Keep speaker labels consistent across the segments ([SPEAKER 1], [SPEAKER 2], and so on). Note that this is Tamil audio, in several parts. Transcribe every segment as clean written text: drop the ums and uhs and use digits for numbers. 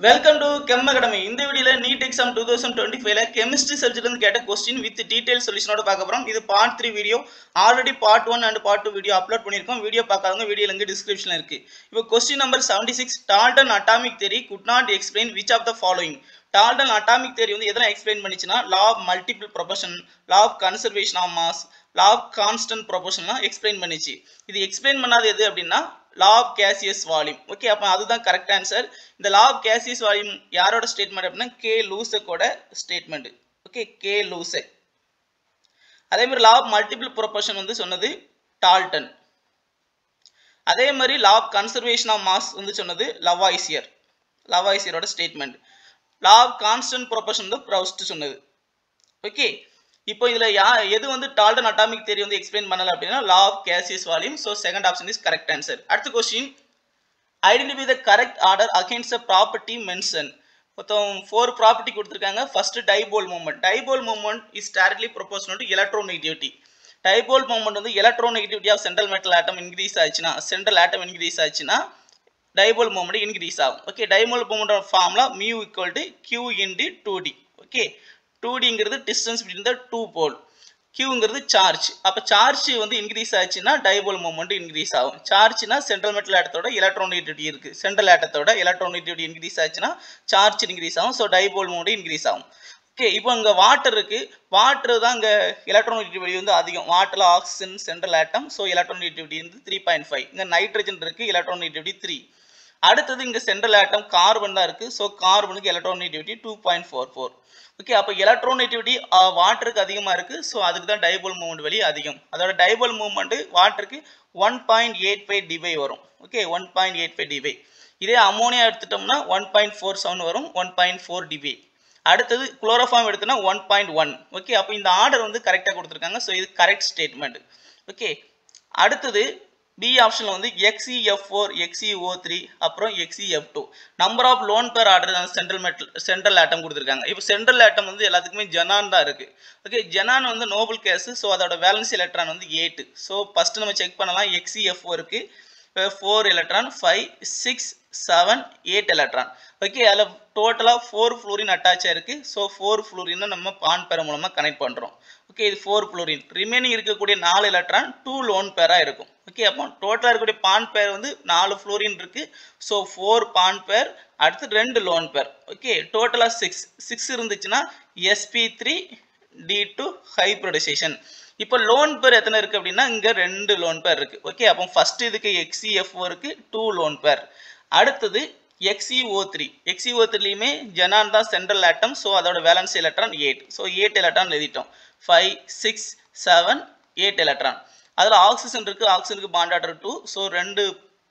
[SPEAKER 1] Welcome to Chem Academy. இந்த வீடியோல NEET exam 2025ல chemistry subject இருந்து கேட்ட question with detailed solution ஓட பார்க்க போறோம். இது part 3 video. Already part 1 and part 2 video upload பண்ணிருக்கோம். வீடியோ பார்க்காதவங்க வீடியோ லிங்க் டிஸ்கிரிப்ஷன்ல இருக்கு. இப்போ question number 76 Dalton atomic theory could not explain which of the following. Dalton atomic theory வந்து எதெல்லாம் explain பண்ணிச்சுனா law of multiple proportion, law of conservation of mass, law of constant proportionலாம் எக்ஸ்பிளைன் பண்ணிச்சு. இது எக்ஸ்பிளைன் பண்ணாதது எது அப்படினா law of gaseous volume. Okay, அப்ப அதுதான் கரெக்ட் ஆன்சர். இந்த law of gaseous volume யாரோட ஸ்டேட்மென்ட் அப்படினா கே லூசெக்கோட ஸ்டேட்மென்ட். Okay, Gay Lussac. அதே மாதிரி law of multiple proportion வந்து சொன்னது டால்டன். அதே மாதிரி law of conservation of mass வந்து சொன்னது லவாய்சியர். லவாய்சியரோட statement. law of constant proportion வந்து ப்ரௌஸ்ட் சொன்னது. ஓகே, இப்போ இதுல எது வந்து டால்டன் அட்டாமிக் தியரி வந்து எக்ஸ்பிளைன் பண்ணல அப்படினா law of gaseous volume. So second option is correct answer. அடுத்த question, identify the correct order against the property mentioned. மொத்தம் 4 ப்ராப்பர்ட்டி கொடுத்திருக்காங்க. First dipole moment. Dipole moment is directly proportional to electronegativity. Dipole moment வந்து electronegativity of central metal atom increase ஆச்சுனா, சென்ட்ரல் ஆட்டம் இன்க்ரீஸ் ஆச்சுனா டைபோல் மூவ்மெண்ட் இன்க்ரீஸ் ஆகும். Okay, dipole moment formula mu equal to q into 2d. Okay, 2dங்கிறது distance between the two pole, qங்கிறது சார்ஜ். அப்ப சார்ஜ் வந்து இன்க்ரீஸ் ஆச்சுனா டைபோல் மூவ்மெண்ட் இன்க்ரீஸ் ஆகும். சார்ஜ்னா சென்ட்ரல் மெட்டல் ஆட்டத்தோட எலக்ட்ரோநெகட்டிவிட்டி இருக்கு, சென்ட்ரல் ஆட்டத்தோட எலக்ட்ரோநெகட்டிவிட்டி இன்க்ரீஸ் ஆச்சுனா சார்ஜ் இன்க்ரீஸ் ஆகும். சோ டைபோல் மூவ்மெண்ட் இன்க்ரீஸ் ஆகும். ஓகே, இப்போ இங்க வாட்டர் இருக்கு. வாட்டர் தான் இங்க எலக்ட்ரோநெகட்டிவிட்டி வந்து அதிகம். வாட்டர்ல oxygen central atom. So electronegativity வந்து 3.5. இங்க நைட்ரஜன் இருக்கு, எலக்ட்ரோநெகட்டிவிட்டி 3. அடுத்தது இங்க சென்ட்ரல் ஆட்டம் கார்பன் தான் இருக்கு. சோ கார்பனுக்கு எலக்ட்ரோநெகட்டிவிட்டி 2.44. ஓகே, அப்ப எலக்ட்ரோநெகட்டிவிட்டி வாட்டருக்கு அதிகமா இருக்கு. சோ அதுக்கு தான் டைபோல் மூவ்மெண்ட் வெளி அதிகம். அதோட டைபோல் மூவ்மெண்ட் வாட்டருக்கு 1.85 dB வரும். Okay, 1.85 dB. இதே அமோனியா எடுத்துட்டோம்னா 1.47 வரும், 1.4 dB. அடுத்தது குளோரோஃபார்ம் எடுத்தோம்னா 1.1. ஓகே, அப்ப இந்த ஆர்டர் வந்து கரெக்ட்டா கொடுத்திருக்காங்க. சோ இது கரெக்ட் ஸ்டேட்மென்ட். ஓகே, அடுத்தது B ஆப்ஷன்ல வந்து XeF4, XeO3 அப்புறம் XeF2 number of lone pair order central atom கொடுத்திருக்காங்க. இப்போ சென்ட்ரல் ஆட்டம் வந்து எல்லாத்துக்குமே ஜெனான் தான் இருக்கு. ஓகே, ஜெனான் வந்து நோபல் கேஸ். சோ அதோட வேலன்ஸ் எலக்ட்ரான் வந்து 8. சோ ஃபர்ஸ்ட் நம்ம செக் பண்ணலாம். XeF4 இருக்கு 4 எலக்ட்ரான், 5 6 7 8 எலக்ட்ரான். ஓகே, அதுல டோட்டலா 4 ஃப்ளோரின் அட்டாச் ஆயிருக்கு. சோ 4 ஃப்ளோரின் நம்ம பாண்ட் பேர் மூலமா கனெக்ட் பண்றோம். ஓகே, இது 4 ஃப்ளோரின். ரிமைனிங் இருக்கக்கூடிய 4 எலக்ட்ரான் 2 லோன் பேரா இருக்கும். ஓகே, அப்போ டோட்டலா இருக்கக்கூடிய பாண்ட் பேர் வந்து 4 ஃப்ளோரின் இருக்கு. சோ 4 பாண்ட் பேர், அடுத்து 2 லோன் பேர். ஓகே, டோட்டலா 6 இருந்துச்சுன்னா sp3 d2 ஹைபிரிடைசேஷன். இப்போ லோன் பேர் எத்தனை இருக்கு அப்படின்னா இங்க 2 லோன் பேர் இருக்கு. ஓகே, அப்போ ஃபர்ஸ்ட் இதுக்கு XeF4 க்கு 2 லோன் பேர். அடுத்தது XeO3. XeO3லயுமே ஜெனான் தான் சென்ட்ரல் ஆட்டம். சோ அதோட வேலன்ஸ் எலக்ட்ரான் 8. சோ 8 எலக்ட்ரான் எழுதிட்டோம். 5 6 7 8 எலக்ட்ரான். அதுல ஆக்சிஜன் இருக்கு. ஆக்சிஜனுக்கு பாண்ட் ஆர்டர் 2. சோ ரெண்டு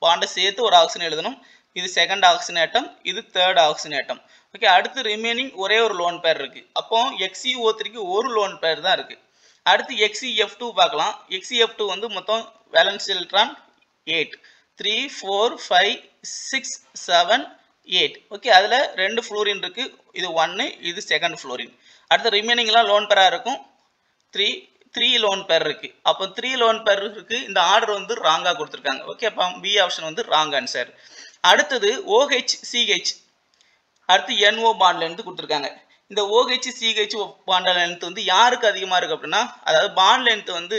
[SPEAKER 1] பாண்டை சேர்த்து ஒரு ஆக்சிஜன் எழுதணும். இது செகண்ட் ஆக்சிஜன் ஆட்டம், இது தேர்ட் ஆக்சிஜன் ஆட்டம். ஓகே, அடுத்து ரிமைனிங் ஒரே ஒரு லோன் பேர் இருக்கு. அப்போ XeO3க்கு ஒரு லோன் பேர் தான் இருக்கு. அடுத்து XeF2 பார்க்கலாம். XeF2 வந்து மொத்தம் வேலன்ஸ் எலக்ட்ரான் 8. 3 4 5 6 7 8. ஓகே, அதுல 2 ஃப்ளோரின் இருக்கு. இது 1, இது செகண்ட் ஃப்ளோரின். அடுத்து ரிமைனிங் எல்லாம் லோன் பேரா இருக்கும். 3 லோன் பேர் இருக்கு. அப்போ 3 லோன் பேர் இருக்கு. இந்த ஆர்டர் வந்து ராங்கா கொடுத்திருக்காங்க. ஓகே, அப்ப B ஆப்ஷன் வந்து ராங் ஆன்சர். அடுத்தது OH CH, அடுத்து NO பாண்ட் லென்த் கொடுத்திருக்காங்க. இந்த OH CH பாண்ட் லென்த் வந்து யாருக்கு அதிகமா இருக்கு அப்படின்னா, அதாவது பாண்ட் லென்த் வந்து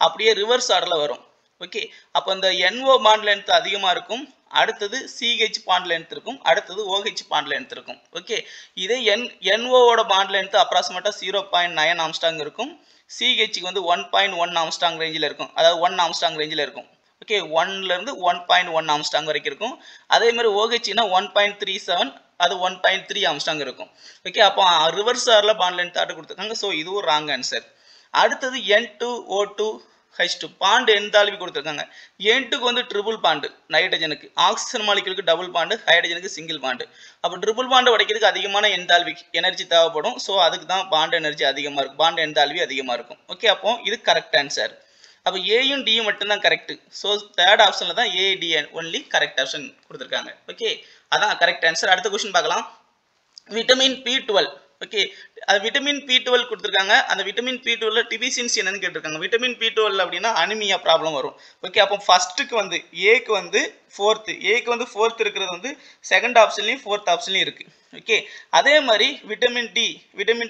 [SPEAKER 1] அப்படியே ரிவர்ஸ் ஆர்டர்ல வரும். ஓகே, அப்ப இந்த NO பாண்ட் லென்த் அதிகமா இருக்கும். அடுத்தது CH பாண்ட் லென்த் இருக்கும். அடுத்தது OH பாண்ட் லென்த் இருக்கும். ஓகே, இதே NO ஓட பாண்ட் லென்த் அப்ராக்ஸிமேட்டா 0.9 ஆம்ஸ்டாங் இருக்கும். CH க்கு வந்து 1.1 ஆம்ஸ்டாங் ரேஞ்சில இருக்கும். அதாவது 1 ஆம்ஸ்டாங் ரேஞ்சில இருக்கும். ஓகே, 1ல இருந்து 1.1 ஆம்ஸ்டாங் வரைக்கும் இருக்கும். அதே மாதிரி OH னா 1.37, அது 1.3 ஆம்ஸ்டாங் இருக்கும். ஓகே, அப்போ ரிவர்ஸ் ஆர்டர்ல பாண்ட் லென்த் ஆர்டர் கொடுத்திருக்காங்க. சோ இதுவும் ராங் ஆன்சர். அடுத்தது N2O2 H2 பாண்ட் என்தால்பி கொடுத்திருக்காங்க. N2க்கு வந்து ட்ரிபிள் பாண்ட் நைட்ரஜனுக்கு, ஆக்சிஜன் மாலிக்யூலுக்கு டபுள் பாண்ட், ஹைட்ரஜனுக்கு சிங்கிள் பாண்ட். அப்ப ட்ரிபிள் பாண்ட் உடைக்கிறதுக்கு அதிகமான என்தால்பி எனர்ஜி தேவைப்படும். சோ அதுக்கு தான் பாண்ட் எனர்ஜி அதிகமா இருக்கும், பாண்ட் என்தால்பி அதிகமா இருக்கும். ஓகே, அப்போ இது கரெக்ட் ஆன்சர். அப்ப ஏயும் டியும் மட்டும் தான் கரெக்ட். சோ தேர்ட் ஆப்ஷன்ல தான் A D only correct option கொடுத்திருக்காங்க. ஓகே, அதான் கரெக்ட் ஆன்சர். அடுத்த क्वेश्चन பார்க்கலாம். விட்டமின் B12 ஓகே, அது விட்டமின் பி12 கொடுத்துருக்காங்க. அந்த விட்டமின் பி12 டிஃபிஷியன்சி என்னன்னு கேட்டிருக்காங்க. விட்டமின் பி12 அப்படின்னா அனிமியா ப்ராப்ளம் வரும். ஓகே, அப்போ ஃபர்ஸ்ட்டுக்கு வந்து ஏக்கு வந்து ஃபோர்த் இருக்கிறது வந்து செகண்ட் ஆப்ஷன்லையும் ஃபோர்த் ஆப்ஷன்லையும் இருக்கு. ஓகே, அதே மாதிரி விட்டமின்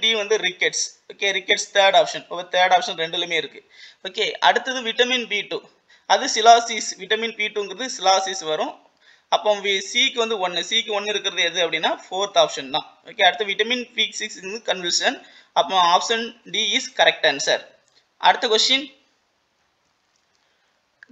[SPEAKER 1] டி வந்து rickets. Okay, rickets third option. Third option ரெண்டுலையுமே இருக்கு. ஓகே, அடுத்தது விட்டமின் பி2 அது சிலாசிஸ். விட்டமின் பி2ங்கிறது சிலாசிஸ் வரும். அப்போ சிக்கு வந்து 1, சிக்கு 1 இருக்கிறது எது அப்படின்னா ஃபோர்த் ஆப்ஷன் தான். ஓகே, அடுத்து விட்டமின் பி6 வந்து கன்வல்ஷன். அப்போ option D is correct answer. அடுத்த question,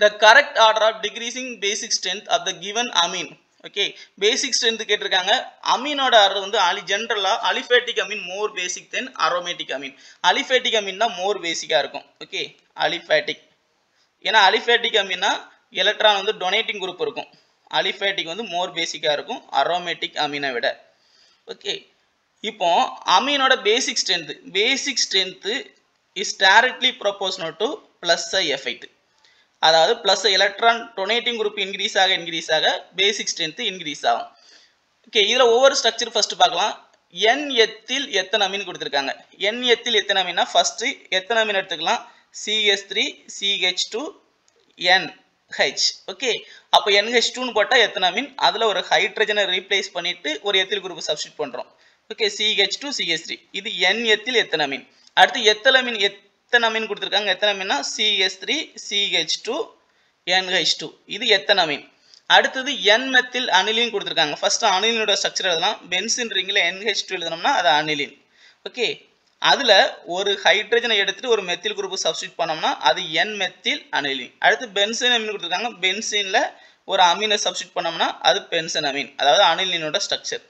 [SPEAKER 1] the correct order of decreasing basic strength of the given amine. Okay, basic strength கேட்டிருக்காங்க. அமீனோட ஆர்டர் வந்து ஜென்ரலா aliphatic amine more basic then aromatic amine. Aliphatic amine தான் மோர் பேசிக்கா இருக்கும். ஓகே, அலிஃபேட்டிக், ஏன்னா அலிஃபேட்டிக் அமீன்னா எலக்ட்ரான் வந்து டொனேட்டிங் குரூப் இருக்கும். அலிஃபேட்டிக் வந்து மோர் பேசிக்கா இருக்கும் அரோமேட்டிக் அமீனை விட. ஓகே, இப்போ அமீனோட basic strength is directly proportional to plus I effect. அதாவது plus electron donating group increase ஆக பேசிக் ஸ்ட்ரென்த் இன்க்ரீஸ் ஆகும். ஓகே, இதில் ஒவ்வொரு ஸ்ட்ரக்சர் ஃபர்ஸ்ட் பார்க்கலாம். என் எத்தில் எத்தனை அமீன் கொடுத்துருக்காங்க. என் எத்தில் எத்தனை அமீனா ஃபர்ஸ்ட் எத்தனை அமீன் எடுத்துக்கலாம். CH3 CH2 NH. ஓகே, அப்போ NH2ன்னு போட்டால் எத்தனை அமீன், அதில் ஒரு ஹைட்ரஜனை ரீப்ளேஸ் பண்ணிட்டு ஒரு எத்தில் குரூப் சப்ஸ்டிட் பண்ணுறோம். ஓகே, CH2 CH3 இது என் எத்தில் எத்தனை அமீன். அடுத்து எத்தனை அமீன் கொடுத்துருக்காங்க. எத்தனை அமீன்னா CH3 CH2 NH2 இது எத்தனை அமீன். அடுத்தது N மெத்தில் அனிலின் கொடுத்துருக்காங்க. ஃபர்ஸ்ட் அனிலினோட ஸ்ட்ரக்சர் எழுதலாம். பென்சின் ரிங்கில் NH2 எழுதணும்னா அது அனிலின். ஓகே, அதில் ஒரு ஹைட்ரஜனை எடுத்துட்டு ஒரு மெத்தில் குரூப் சப்ஸ்டிட் பண்ணோம்னா அது N மெத்தில் அனிலின். அடுத்து பென்சின் அமீன் கொடுத்துருக்காங்க. பென்சினில் ஒரு அமீனை சப்ஸ்டிட் பண்ணோம்னா அது பென்சன் அமீன், அதாவது அனிலினோட ஸ்ட்ரக்சர்.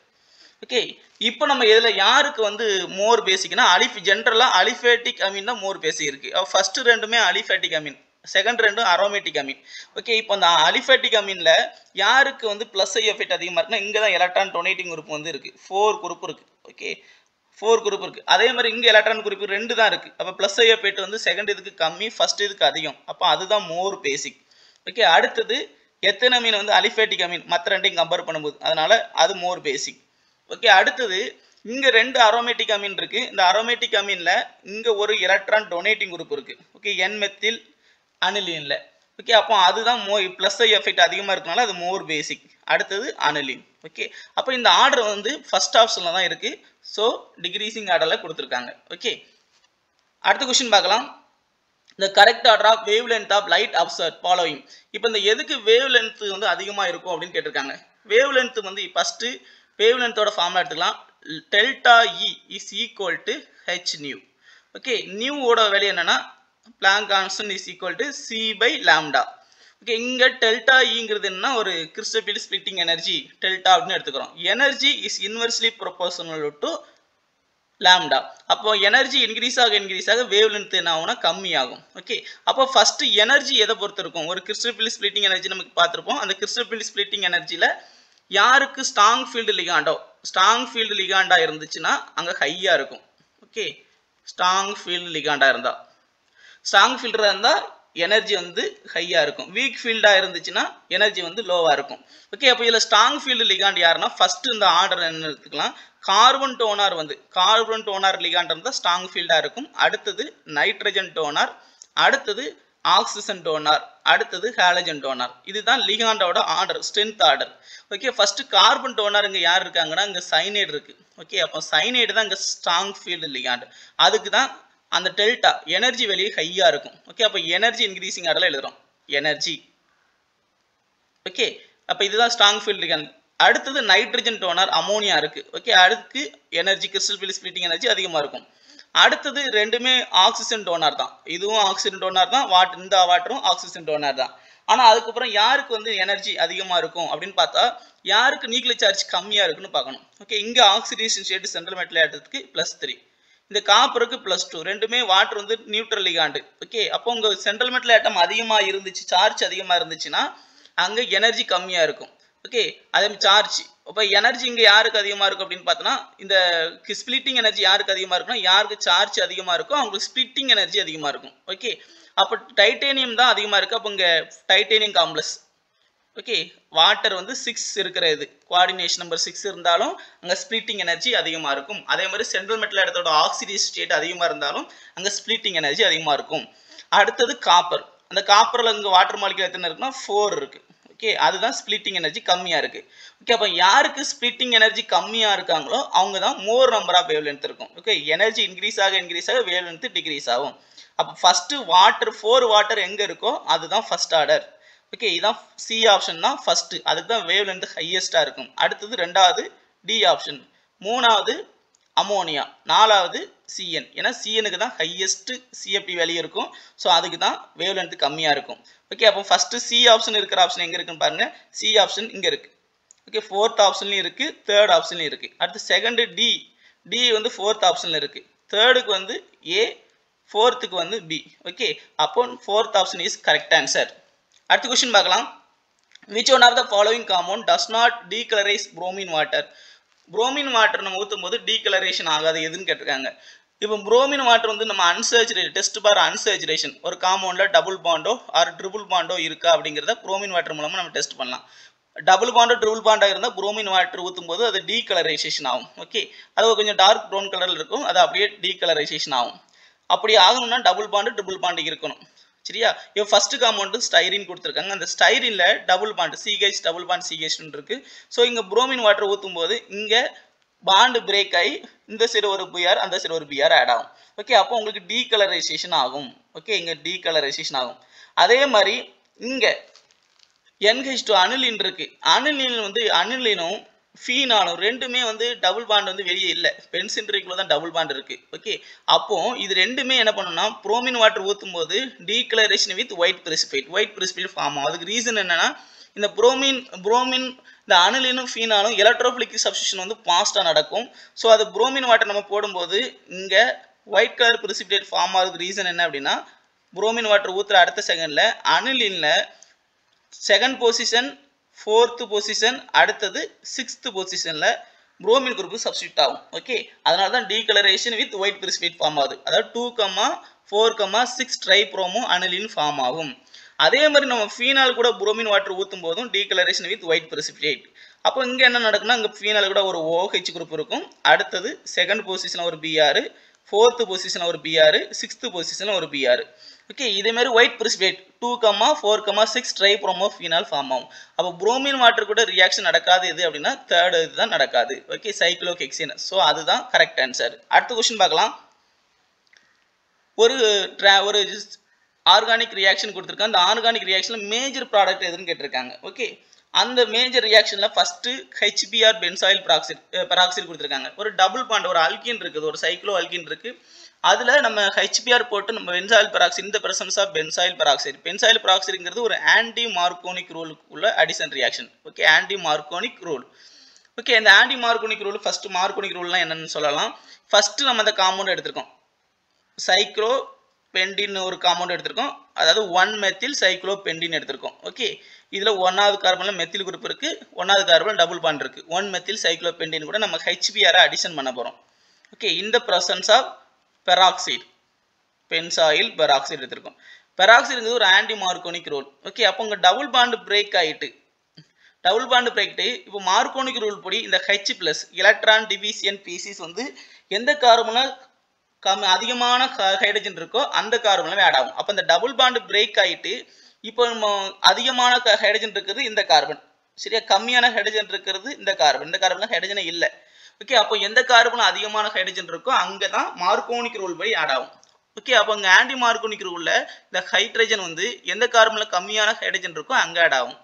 [SPEAKER 1] ஓகே, இப்போ நம்ம இதில் யாருக்கு வந்து மோர் பேசிக்னா ஜென்ரலாக அலிஃபேட்டிக் அமீன் தான் மோர் பேசிக் இருக்கு. ஃபர்ஸ்ட் ரெண்டுமே அலிஃபேட்டிக் அமீன், செகண்ட் ரெண்டும் அரோமேட்டிக் அமீன். ஓகே, இப்போ அந்த அலிஃபேட்டிக் அமீனில் யாருக்கு வந்து பிளஸ் ஐ எஃபெக்ட் அதிகமாக இருக்குன்னா இங்கே தான் எலக்ட்ரான் டொனேட்டிங் குரூப் வந்து இருக்கு. 4 குரூப் இருக்கு. ஓகே, 4 குரூப் இருக்கு. அதே மாதிரி இங்கே எலக்ட்ரான் குரூப் 2 தான் இருக்கு. அப்போ பிளஸ் ஐ எஃபெக்ட் வந்து செகண்ட் இதுக்கு கம்மி, ஃபர்ஸ்ட் இதுக்கு அதிகம். அப்போ அதுதான் மோர் பேசிக். ஓகே, அடுத்தது எத்தனை அமீன் வந்து அலிஃபேட்டிக் அமீன் மற்ற ரெண்டையும் கம்பேர் பண்ணும்போது, அதனால அது மோர் பேசிக். ஓகே, அடுத்தது இங்க 2 அரோமேட்டிக் அமீன் இருக்கு. இந்த அரோமேட்டிக் அமீன்ல இங்க ஒரு எலக்ட்ரான் டொனேட்டிங் குரூப் இருக்கு. ஓகே, N மெத்தில் அனிலின்ல. ஓகே, அப்போ அதுதான் பிளஸ் ஐ எஃபெக்ட் அதிகமா இருக்கனால அது மோர் பேசிக். அடுத்தது அனிலின். ஓகே, அப்போ இந்த ஆர்டர் வந்து ஃபர்ஸ்ட் ஆப்ஷன்ல தான் இருக்கு. ஸோ டிக்ரீசிங் ஆர்டர்ல கொடுத்துருக்காங்க. ஓகே, அடுத்த கொஸ்டின் பார்க்கலாம். The correct order of wavelength of light observed following. இப்போ இந்த எதுக்கு வேவ் லென்த் வந்து அதிகமா இருக்கும் அப்படின்னு கேட்டிருக்காங்க. வேவ் லென்த் வந்து ஃபர்ஸ்ட் வேவ் லென்த்தோட ஃபார்முலா எடுத்துக்கலாம். Delta E is equal to H nu. Okay, நியூவோட வேல்யூ என்னன்னா Planck constant is equal to C by lambda. Okay, இங்க டெல்டா ஈங்கிறது என்ன, ஒரு கிறிஸ்டல் ஸ்பிளிட்டிங் எனர்ஜி டெல்டா அப்படின்னு எடுத்துக்கிறோம். Energy is inversely proportional to lambda. அப்போ எனர்ஜி இன்க்ரீஸ் ஆக வேவ் லென்த் என்ன ஆகும்னா கம்மி ஆகும். ஓகே, அப்போ ஃபர்ஸ்ட் எனர்ஜி எதை பொறுத்து இருக்கும். ஒரு கிறிஸ்டல் ஸ்பிளிட்டிங் எனர்ஜி நமக்கு பார்த்துருப்போம். அந்த கிறிஸ்டல் ஸ்பிளிட்டிங் எனர்ஜியில யாருக்கு ஸ்ட்ராங் ஃபீல்டு லிகாண்டா இருந்துச்சுன்னா அங்கே ஹையா இருக்கும். ஓகே, ஸ்ட்ராங் ஃபீல்டு லிகாண்டா இருந்தால் எனர்ஜி வந்து ஹையா இருக்கும். வீக் ஃபீல்டா இருந்துச்சுன்னா எனர்ஜி வந்து லோவா இருக்கும். ஓகே, அப்போ இதில் ஸ்ட்ராங் ஃபீல்டு லிகாண்ட் யாருன்னா ஃபர்ஸ்ட் இந்த ஆர்டர் என்ன எடுத்துக்கலாம். கார்பன் டோனார் லிகாண்ட் இருந்தால் ஸ்ட்ராங் ஃபீல்டா இருக்கும். அடுத்தது நைட்ரஜன் டோனார், அடுத்தது ஆக்சிஜன் டோனார், அடுத்தது ஹாலஜன் டோனார். இதுதான் லிகாண்டோட order, strength order. Okay, first carbon donor இங்கே யார் இருக்காங்கன்னா இங்கே சைனைடு இருக்கு. ஓகே, அப்போ சைனைடு தான் இங்கே ஸ்ட்ராங் ஃபீல்டு லிகாண்ட். அதுக்கு தான் அந்த டெல்டா எனர்ஜி வெளியே ஹையா இருக்கும். ஓகே, அப்போ எனர்ஜி இன்க்ரீசிங் ஆர்டர்ல எழுதுறோம் எனர்ஜி. ஓகே, அப்போ இதுதான் ஸ்ட்ராங் ஃபீல்டு லிகாண்ட். அடுத்தது நைட்ரஜன் டோனார் அமோனியா இருக்கு. ஓகே, அடுத்து எனர்ஜி கிறிஸ்டல் ஸ்பிளிட்டிங் எனர்ஜி அதிகமாக இருக்கும். அடுத்தது ரெண்டுமே ஆக்சிஜன் டோனார் தான். இதுவும் ஆக்சிஜன் டோனார் தான், இந்த வாட்டரும் ஆக்சிஜன் டோனார் தான். ஆனால் அதுக்கப்புறம் யாருக்கு வந்து எனர்ஜி அதிகமாக இருக்கும் அப்படின்னு பார்த்தா யாருக்கு நியூக்ளியர் சார்ஜ் கம்மியாக இருக்குன்னு பார்க்கணும். ஓகே, இங்கே ஆக்சிடேஷன் ஸ்டேட் சென்ட்ரல் மெட்டல் ஆட்டத்துக்கு +3, இந்த காப்பருக்கு +2. ரெண்டுமே வாட்டர் வந்து நியூட்ரல் லிகாண்டு. ஓகே, அப்போ உங்க சென்ட்ரல் மெட்டல் ஆட்டம் அதிகமாக இருந்துச்சு, சார்ஜ் அதிகமாக இருந்துச்சுன்னா அங்கே எனர்ஜி கம்மியாக இருக்கும். ஓகே, அதே சார்ஜ் அப்போ எனர்ஜி இங்கே யாருக்கு அதிகமாக இருக்கும் அப்படின்னு பார்த்தோன்னா இந்த ஸ்பிளிட்டிங் எனர்ஜி யாருக்கு அதிகமாக இருக்குன்னா யாருக்கு சார்ஜ் அதிகமாக இருக்கோ அவங்களுக்கு ஸ்பிளிட்டிங் எனர்ஜி அதிகமாக இருக்கும். ஓகே, அப்போ டைட்டேனியம் தான் அதிகமாக இருக்குது. அப்போ இங்கே டைட்டேனியம் காம்ப்ளெக்ஸ். ஓகே வாட்டர் வந்து 6 இருக்கிற இது கோஆர்டினேஷன் நம்பர் 6 இருந்தாலும் அங்கே ஸ்ப்ளிட்டிங் எனர்ஜி அதிகமாக இருக்கும். அதே மாதிரி சென்ட்ரல் மெட்டல் இடத்தோட ஆக்சிடைஸ் ஸ்டேட் அதிகமாக இருந்தாலும் அங்கே ஸ்ப்ளிட்டிங் எனர்ஜி அதிகமாக இருக்கும். அடுத்தது காப்பர். அந்த காப்பரில் இங்கே வாட்டர் மாலிகுல் எத்தனை இருக்குன்னா 4 இருக்குது. ஓகே அதுதான் ஸ்ப்ளிட்டிங் எனர்ஜி கம்மியாக இருக்குது. ஓகே அப்போ யாருக்கு ஸ்ப்ளிட்டிங் எனர்ஜி கம்மியாக இருக்காங்களோ அவங்க தான் more number of wavelength இருக்கும். ஓகே எனர்ஜி இன்க்ரீஸ் ஆக வேவ் லென்த் டிக்ரீஸ் ஆகும். அப்போ ஃபஸ்ட்டு வாட்டர் 4 வாட்டர் எங்கே இருக்கோ அதுதான் ஃபஸ்ட் ஆர்டர். ஓகே இதான் சி ஆப்ஷன் தான் ஃபஸ்ட்டு, அதுக்கு தான் வேவ் லென்த் ஹையஸ்ட்டாக இருக்கும். அடுத்தது ரெண்டாவது டி ஆப்ஷன், மூணாவது அமோனியா, நாலாவது சிஎன். ஏன்னா சிஎனுக்கு தான் ஹையஸ்ட் சிஎஃப்டி வேல்யூ இருக்கும். ஸோ அதுக்கு தான் வேவ் லென்த் கம்மியாக இருக்கும். ஓகே அப்போ ஃபஸ்ட்டு சி ஆப்ஷன் இருக்கிற ஆப்ஷன் எங்கே இருக்குன்னு பாருங்கள். சி ஆப்ஷன் இங்கே இருக்குது. ஓகே ஃபோர்த் ஆப்ஷன்லையும் இருக்குது, தேர்ட் ஆப்ஷன்லையும் இருக்குது. அடுத்து செகண்டு டி, டி வந்து ஃபோர்த் ஆப்ஷனில் இருக்குது. தேர்டுக்கு வந்து ஏ, ஃபோர்த்துக்கு வந்து பி. ஓகே அப்போ fourth option is correct answer. அடுத்த கொஸ்டின் பார்க்கலாம். Which one of the following compound does not decolourise bromine water? Bromine water நம்ம ஊற்றும் போது டீகலரேஷன் ஆகாது எதுன்னு கேட்டிருக்காங்க. இப்போ புரோமின் வாட்டர் வந்து நம்ம அன்சேச்சுரேட் டெஸ்ட் பார் அன்சேச்சுரேஷன் ஒரு காம்பவுண்டில் டபுள் பாண்டோ ஆர் ட்ரிபிள் பாண்டோ இருக்கா அப்படிங்கிறத புரோமின் வாட்டர் மூலமாக நம்ம டெஸ்ட் பண்ணலாம். டபுள் பாண்டோ ட்ரிபிள் பாண்டாக இருந்தால் புரோமின் வாட்டர் ஊற்றும் போது அது டீகலரைசேஷன் ஆகும். ஓகே அது கொஞ்சம் டார்க் ப்ரௌன் கலரில் இருக்கும், அது அப்படியே டீகலரைசேஷன் ஆகும். அப்படி ஆகணும்னா டபுள் பாண்டு ட்ரிபிள் பாண்டு இருக்கணும். சரியா? இப்போ ஃபர்ஸ்ட் காம்பவுண்ட் ஸ்டைரின் கொடுத்துருக்காங்க. அந்த ஸ்டைரின்ல double bond CH double bond சிஹெச்னு இருக்கு. ஸோ இங்கே புரோமின் வாட்டர் ஊற்றும் போது இங்கே பாண்டு பிரேக் ஆகி இந்த சைடு ஒரு பிஆர் அந்த சைடு ஒரு பிஆர் ஆட் ஆகும். ஓகே அப்போ உங்களுக்கு டீகலரைசேஷன் ஆகும். ஓகே இங்கே டீகலரைசேஷன் ஆகும். அதே மாதிரி இங்கே NH2 அனிலின் இருக்கு. அனிலின் வந்து அனிலினும் ஃபீனாலும் ரெண்டுமே வந்து டபுள் பாண்ட் வந்து வெளியே இல்லை, பென்சின் ரிங்குள்ள தான் டபுள் பாண்ட் இருக்கு. ஓகே அப்போ இது ரெண்டுமே என்ன பண்ணணும்னா புரோமின் வாட்டர் ஊற்றும் போது டீகலரேஷன் வித் ஒயிட் பிரிசிபிடேட் ஃபார்ம் ஆகும். அதுக்கு ரீசன் என்னன்னா இந்த புரோமின் இந்த அனிலினும் ஃபீனாலும் எலக்ட்ரோஃபிலிக் சப்ஸ்டியூஷன் வந்து ஃபாஸ்ட்டாக நடக்கும். ஸோ அது புரோமின் வாட்டர் நம்ம போடும்போது இங்கே ஒயிட் கலர் பிரிசிபிடேட் ஃபார்ம் ஆகுறதுக்கு ரீசன் என்ன அப்படின்னா புரோமின் வாட்டர் ஊற்றுற அடுத்த செகண்டில் அனிலினில் செகண்ட் பொசிஷன், ஃபோர்த்து பொசிஷன், அடுத்தது சிக்ஸ்த் பொசிஷனில் புரோமின் குரூப் சப்ஸ்டியூட் ஆகும். ஓகே அதனால தான் டீகலரேஷன் வித் ஒயிட் பிரிசிபிடேட் ஃபார்ம் ஆகுது. அதாவது 2,4,6 ட்ரைப்ரோமோ அனிலின் ஃபார்ம் ஆகும். அதே மாதிரி நம்ம ஃபீனால் கூட புரோமின் வாட்டர் ஊற்றும் போதும் டீகலரேஷன் வித் ஒயிட் பிரிசிபிடேட். அப்போ இங்கே என்ன நடக்குன்னா இங்கே ஃபீனால் கூட ஒரு OH குரூப் இருக்கும். அடுத்தது செகண்ட் பொசிஷனில் ஒரு பிஆர், ஃபோர்த்து பொசிஷனில் ஒரு பிஆர், சிக்ஸ்த்து பொசிஷனில் ஒரு பிஆர். ஓகே இதே மாதிரி white precipitate 2,4,6 tribromo phenol form ஆகும். அப்போ புரோமின் வாட்டர் கூட ரியாக்ஷன் நடக்காது எது அப்படின்னா தேர்ட் இதுதான் நடக்காது. Okay cyclohexane. ஸோ அதுதான் கரெக்ட் ஆன்சர். அடுத்த கொஸ்டின் பார்க்கலாம். ஒரு ஆர்கானிக் ரியாக்ஷன் கொடுத்துருக்காங்க. அந்த ஆர்கானிக் ரியாக்ஷனில் மேஜர் ப்ராடக்ட் எதுன்னு கேட்டிருக்காங்க. ஓகே அந்த மேஜர் ரியாக்ஷனில் ஃபஸ்ட்டு HBr பென்சாயில் பெராக்சைடு கொடுத்துருக்காங்க. ஒரு டபுள் பாண்ட் ஒரு அல்கின் இருக்குது, ஒரு சைக்ளோ அல்கின் இருக்குது. அதில் நம்ம HBr போட்டு நம்ம பென்சாயில் பெராக்சைடு இந்த பிரசன்ஸ் ஆஃப் பென்சாயில் பெராக்சைடுங்கிறது ஒரு ஆன்டி மார்கோனிக் ரூலுக்குள்ள addition reaction. Okay anti Markovnikov rule. Okay இந்த anti Markovnikov rule first Markovnikov ரூல்லாம் என்னென்னு சொல்லலாம். ஃபஸ்ட்டு நம்ம அந்த காம்பவுண்ட் எடுத்திருக்கோம், சைக்ளோ பெண்டின் ஒரு காம்பவுண்ட் எடுத்திருக்கோம், அதாவது 1-மெத்தில் சைக்ளோ பெண்டின் எடுத்திருக்கோம். ஓகே இதில் 1வது கார்பனில் மெத்தில் குரூப் இருக்குது, 1வது கார்பனில் டபுள் பாண்ட் இருக்குது. 1-மெத்தில் சைக்ளோ பெண்டின் கூட நம்ம HBr அடிஷன் பண்ண போகிறோம். ஓகே இந்த presence of peroxide benzoyl peroxide எடுத்திருக்கோம். பெராக்சைடுங்கிறது ஒரு ஆன்டி மார்கோனிக் ரூல். ஓகே அப்போ இங்கே டபுள் பாண்ட் பிரேக் ஆகிட்டு இப்போ மார்கோனிக் ரூல் படி இந்த H+ எலக்ட்ரான் டிவிஷன் பீசிஸ் வந்து எந்த கார்பனில் அதிகமான ஹைட்ரஜன் இருக்கோ அந்த கார்பனில் ஆட் ஆகும். அப்போ இந்த டபுள் பாண்ட் பிரேக் ஆகிட்டு இப்போ நம்ம அதிகமான ஹைட்ரஜன் இருக்கிறது இந்த கார்பன், சரியா? கம்மியான ஹைட்ரஜன் இருக்கிறது இந்த கார்பனில் ஹைட்ரஜனே இல்லை. ஓகே அப்போ எந்த கார்பனில் அதிகமான ஹைட்ரஜன் இருக்கோ அங்கே தான் மார்கோனிக் ரூல் படி ஆட் ஆகும். ஓகே அப்போ இங்கே ஆன்டி மார்கோனிக் ரூலில் இந்த ஹைட்ரஜன் வந்து எந்த கார்பனில் கம்மியான ஹைட்ரஜன் இருக்கோ அங்கே ஆட் ஆகும்.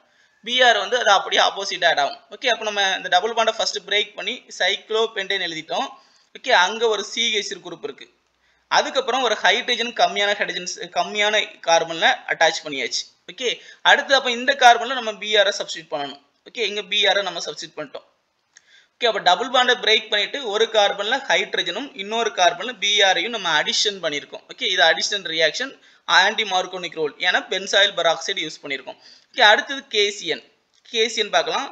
[SPEAKER 1] பிஆர் வந்து அது அப்படியே ஆப்போசிட்டாக ஆட் ஆகும். ஓகே அப்போ நம்ம இந்த டபுள் பாண்டை ஃபஸ்ட்டு பிரேக் பண்ணி சைக்ளோ பென்டேன் எழுதிட்டோம். ஓகே அங்கே ஒரு CH குரூப் இருக்குது. அதுக்கப்புறம் ஒரு ஹைட்ரஜன் கம்மியான கார்பனில் அட்டாச் பண்ணியாச்சு. ஓகே அடுத்து அப்போ இந்த கார்பனில் நம்ம பிஆரை சப்ஸ்டியூட் பண்ணணும். ஓகே இங்கே பிஆரை நம்ம சப்ஸ்டியூட் பண்ணிட்டோம். ஓகே அப்போ டபுள் பாண்டை பிரேக் பண்ணிவிட்டு ஒரு கார்பனில் ஹைட்ரஜனும் இன்னொரு கார்பனில் பிஆரையும் நம்ம அடிஷன் பண்ணியிருக்கோம். ஓகே இது addition reaction anti Markovnikov rule, ஏன்னா பென்சாயில் பெராக்சைடு யூஸ் பண்ணியிருக்கோம். ஓகே அடுத்தது கேசியன் பார்க்கலாம்.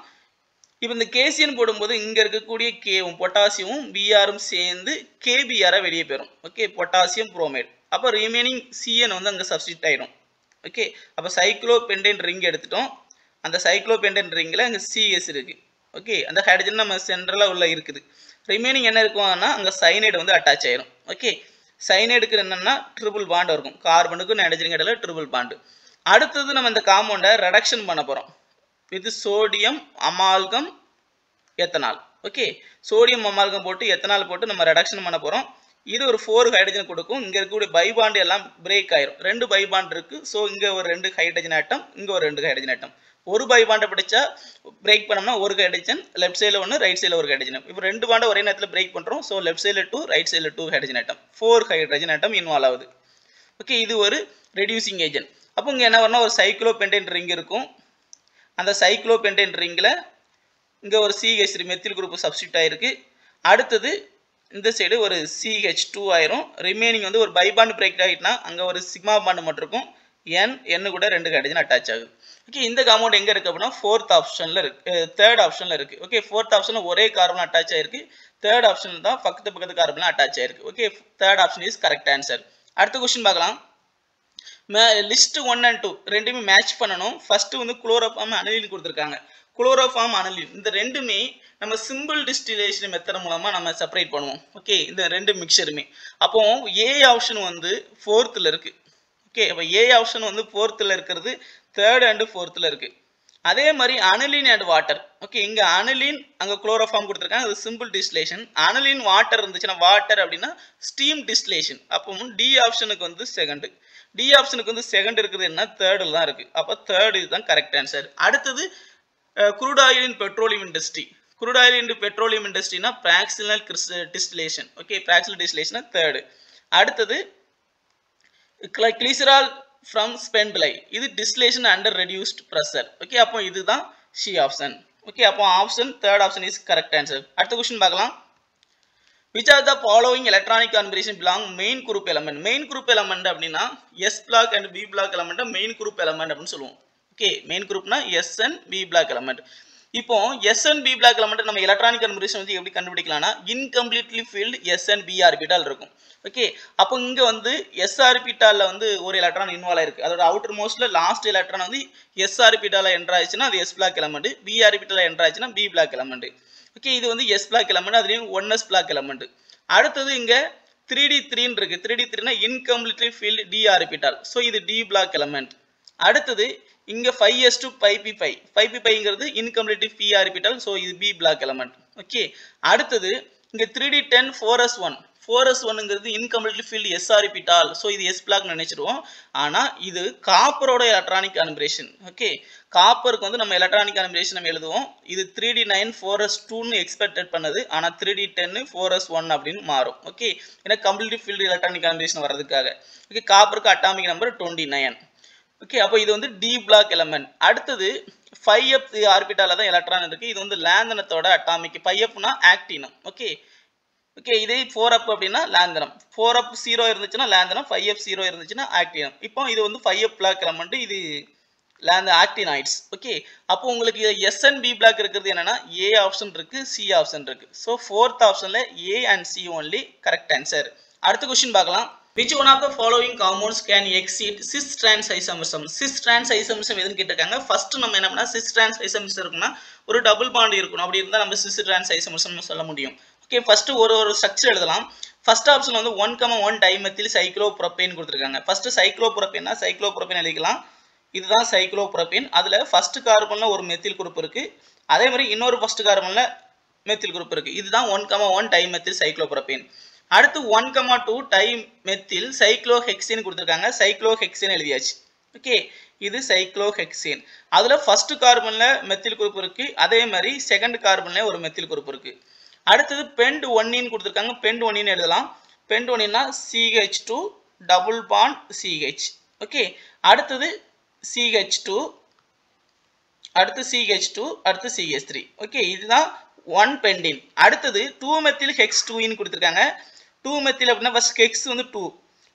[SPEAKER 1] இப்போ இந்த கேசியன் போடும்போது இங்கே இருக்கக்கூடிய கேவும் பொட்டாசியமும் பிஆரும் சேர்ந்து கேபிஆரை வெளியே போயிடும். Okay potassium bromide. அப்போ ரிமைனிங் சிஎன் வந்து அங்கே சப்ஸ்டியூட் ஆகிடும். ஓகே அப்போ சைக்ளோ பென்டேன் ரிங் எடுத்துட்டோம். அந்த சைக்ளோபென்டேன் ரிங்கில் அங்கே சிஎஸ் இருக்குது. ஓகே, அந்த ஹைட்ரஜன் நம்ம சென்ட்ரலாக உள்ள இருக்குது. ரிமைனிங் என்ன இருக்கும்னா அங்கே சைனைடு வந்து அட்டாச் ஆயிரும். ஓகே, சைனைடுக்கு என்னென்னா ட்ரிபிள் பாண்ட் இருக்கும், கார்பனுக்கும் நைட்ரஜனுக்கு இடையில ட்ரிபிள் பாண்டு. அடுத்தது நம்ம இந்த காம்பவுண்டை ரெடக்ஷன் பண்ண போகிறோம் with sodium amalgam ethanol. Okay, sodium amalgam போட்டு எத்தனால் போட்டு நம்ம ரெடக்ஷன் பண்ண போகிறோம். இது ஒரு 4 ஹைட்ரஜன் கொடுக்கும். இங்கே இருக்கக்கூடிய பைபாண்ட் எல்லாம் பிரேக் ஆயிரும். 2 பைபாண்ட் இருக்குது. ஸோ இங்கே ஒரு 2 ஹைட்ரஜன் ஆட்டம், இங்கே ஒரு 2 ஹைட்ரஜன் ஆட்டம். ஒரு பைபாண்டை பிடிச்சா பிரேக் பண்ணோம்னா ஒரு ஹைட்ரஜன், லெஃப்ட் சைடில் 1 ரைட் சைடில் ஒரு ஹைட்ரஜன். இப்போ 2 பாண்டை ஒரே நேரத்தில் பிரேக் பண்ணுறோம். ஸோ லெஃப்ட் சைடில் 2 ரைட் சைடில் 2 hydrogen atom, 4 hydrogen atom involve ஆகுது. ஓகே, இது ஒரு ரெடியூசிங் ஏஜென்ட். அப்போ இங்கே என்ன வரணும், ஒரு சைக்ளோபென்டேன் ரிங் இருக்கும். அந்த சைக்ளோபென்டேன் ரிங்கில் இங்கே ஒரு CH3 மெத்தில் குரூப் சப்ஸ்டியூட் ஆகிருக்கு. அடுத்தது இந்த சைடு ஒரு CH2 ஆயிரும். ரிமைனிங் வந்து ஒரு பைபாண்ட் பிரேக் ஆகிட்டுனா அங்கே ஒரு சிக்மா பாண்ட் மட்டும் இருக்கும். N கூட 2 ஹைட்ரஜன் அட்டாச் ஆகுது. ஓகே, இந்த காம்பவுண்ட் எங்கே இருக்குது அப்படின்னா 4th ஆப்ஷனில் இருக்குது, 3rd ஆப்ஷனில் இருக்குது. ஓகே, 4th ஆப்ஷனில் ஒரே கார்பன் அட்டாச் ஆகிருக்கு. 3rd ஆப்ஷன் தான் பக்கத்து கார்பன் அட்டாச் ஆகிருக்கு. Okay, 3rd option is correct answer. அடுத்த கொஸ்டின் பார்க்கலாம். லிஸ்ட் 1 and 2 ரெண்டுமே மேட்ச் பண்ணணும். ஃபர்ஸ்ட் வந்து குளோரோஃபார்ம் அனலின் கொடுத்துருக்காங்க. குளோரோஃபார்ம் அனலின் இந்த ரெண்டுமே நம்ம சிம்பிள் டிஸ்டிலேஷன் மெத்தட் மூலமா நம்ம செப்பரேட் பண்ணுவோம். ஓகே, இந்த ரெண்டு மிக்சருமே. அப்போ ஏ ஆப்ஷன் வந்து 4th இருக்கு. ஓகே, அப்போ ஏ ஆப்ஷன் வந்து 4th இருக்கிறது 3rd and 4th இருக்கு. அதே மாதிரி அனலின் அண்ட் வாட்டர். ஓகே, இங்க அனலின் அங்க குளோரோஃபார்ம் கொடுத்துருக்காங்க, அது சிம்பிள் டிஸ்டிலேஷன். அனலின் வாட்டர் இருந்துச்சுன்னா வாட்டர் அப்படின்னா ஸ்டீம் டிஸ்டிலேஷன். அப்போ டி ஆப்ஷனுக்கு வந்து செகண்ட், டி ஆப்ஷனுக்கு வந்து செகண்ட் இருக்குது என்ன 3rd தான் இருக்கு. அப்போ 3rd இதுதான் கரெக்ட் ஆன்சர். அடுத்தது crude oil in petroleum industry. Crude oil in petroleum industry na fractional distillation. Okay, fractional distillation 3rd. அடுத்தது glycerol from spent bile. இது distillation under reduced pressure. Okay, அப்போ இதுதான் C option. Okay, அப்போ option 3rd option is correct answer. அடுத்த question பார்க்கலாம். Which of the following electronic configuration belong main group element? Main group element அப்படின்னா S block and B block element main group element அப்படின்னு சொல்லுவோம். ஓகே, மெயின் குரூப்னா S and B block element. இப்போ S and B block element நம்ம எலக்ட்ரானிக் கன்வர்ஷன் வந்து எப்படி கண்டுபிடிக்கலாம்னா incompletely filled S and B orbital இருக்கும். ஓகே, அப்போ இங்க வந்து S ஆர்பிட்டால்ல வந்து ஒரு எலக்ட்ரான் இன்வால்வ் ஆயிருக்கு. அதோட அவுட்டர் மோஸ்ட்ல லாஸ்ட் எலக்ட்ரான் வந்து S ஆர்பிட்டால்ல என்டர் ஆயிடுச்சுன்னா அது S block element, B ஆர்பிட்டால்ல என்டர் ஆயிடுச்சுன்னா B block element. ஓகே, இது வந்து S block element, அதுலயும் 1s block element. அடுத்தது இங்க 3D3 இருக்கு. 3D3 னா incompletely filled D orbital. So இது D block element. அடுத்தது இங்க 5s to 5p5, 5p5ங்கிறது இன்கம்ப்ளீட் p ஆர்பிட்டால். சோ இது B block element. ஓகே, அடுத்தது இங்க 3D10 4s1, 4s1ங்கிறது incompletely filled S orbital. So இது S block நினைச்சிடுவோம். ஆனா இது காப்பரோட எலக்ட்ரானிக் கான்ஃபிகரேஷன். ஓகே, காப்பருக்கு வந்து நம்ம எலக்ட்ரானிக் கான்ஃபிகரேஷன் நம்ம எழுதுவோம். இது 3D9 4s2 னு எக்ஸ்பெக்டட் பண்ணது. ஆனா 3D10 4s1 அப்படினு மாறும். ஓகே, ஏன்னா கம்ப்ளீட்லி ஃபில்ட் எலக்ட்ரானிக் கான்ஃபிகரேஷன் வரதுக்காக. ஓகே, காப்பருக்கு அட்டாமிக் நம்பர் 29. ஓகே, அப்போ இது வந்து D block element. அடுத்தது 5f ஆர்பிட்டால தான் எலக்ட்ரான் இருக்கு. இது வந்து லாந்தனத்தோட அட்டாமிக். 5fனா ஆக்டினம். ஓகே, ஓகே, இதே 4f அப்படின்னா லாந்தனம். 4f 0 இருந்துச்சுன்னா லாந்தனம், 5f 0 இருந்துச்சுன்னா ஆக்டினம். இப்போ இது வந்து 5f block element, இது ஆக்டினாய்ட்ஸ். ஓகே, அப்போ உங்களுக்கு S and B block இருக்கிறது என்னன்னா A ஆப்ஷன் இருக்கு, C ஆப்ஷன் இருக்கு. ஸோ 4th ஆப்ஷன்ல A and C only correct answer. அடுத்த கொஸ்டின் பார்க்கலாம். Which one of the following compounds can exceed cis trans isomerism? Cis trans isomerism எதுன்னு கேட்டிருக்காங்க. ஃபர்ஸ்ட் நம்ம என்ன பண்ணா cis trans isomerism இருக்குன்னா ஒரு டபுள் பாண்ட் இருக்கணும். அப்படி இருந்தா நம்ம cis trans isomerism சொல்ல முடியும். ஓகே, ஃபர்ஸ்ட் ஒரு ஸ்ட்ரக்சர் எழுதலாம். ஃபர்ஸ்ட் ஆப்ஷன் வந்து 1,1 டைமெத்தில் சைக்ளோப்ரோபேன் கொடுத்திருக்காங்க. ஃபர்ஸ்ட் சைக்ளோப்ரோபேன்னா சைக்ளோப்ரோபேன் எழுதிக்கலாம். இதுதான் சைக்ளோப்ரோபேன். அதுல ஃபர்ஸ்ட் கார்பன்ல ஒரு மெத்தில் குரூப் இருக்கு. அதே மாதிரி இன்னொரு ஃபர்ஸ்ட் கார்பன்ல மெத்தில் குரூப் இருக்கு. இதுதான் 1,1 டைமெத்தில் சைக்ளோப்ரோபேன். அடுத்து 1,2 டைமெத்தில் சைக்ளோஹெக்சேன் கொடுத்திருக்காங்க. சைக்ளோஹெக்சேன் எழுதியாச்சு. ஓகே, இது சைக்ளோஹெக்சேன். அதுல ஃபர்ஸ்ட் கார்பன்ல மெத்தில் குரூப் இருக்கு. அதே மாதிரி செகண்ட் கார்பன்ல ஒரு மெத்தில் குரூப் இருக்கு. அடுத்தது பெண்ட் 1 கொடுத்திருக்காங்க. பெண்ட் 1 எழுதலாம். பெண்ட் 1னா CH2 double bond CH. Okay, அடுத்தது CH2, அடுத்து CH2, அடுத்து CH3. ஓகே, இதுதான் 1 பெண்டின். அடுத்தது 2 மெத்தில் ஹெக்ஸ் 2 கொடுத்திருக்காங்க. 2 மெத்தில் அப்படின்னா ஃபர்ஸ்ட் ஹெக்ஸ் வந்து 2.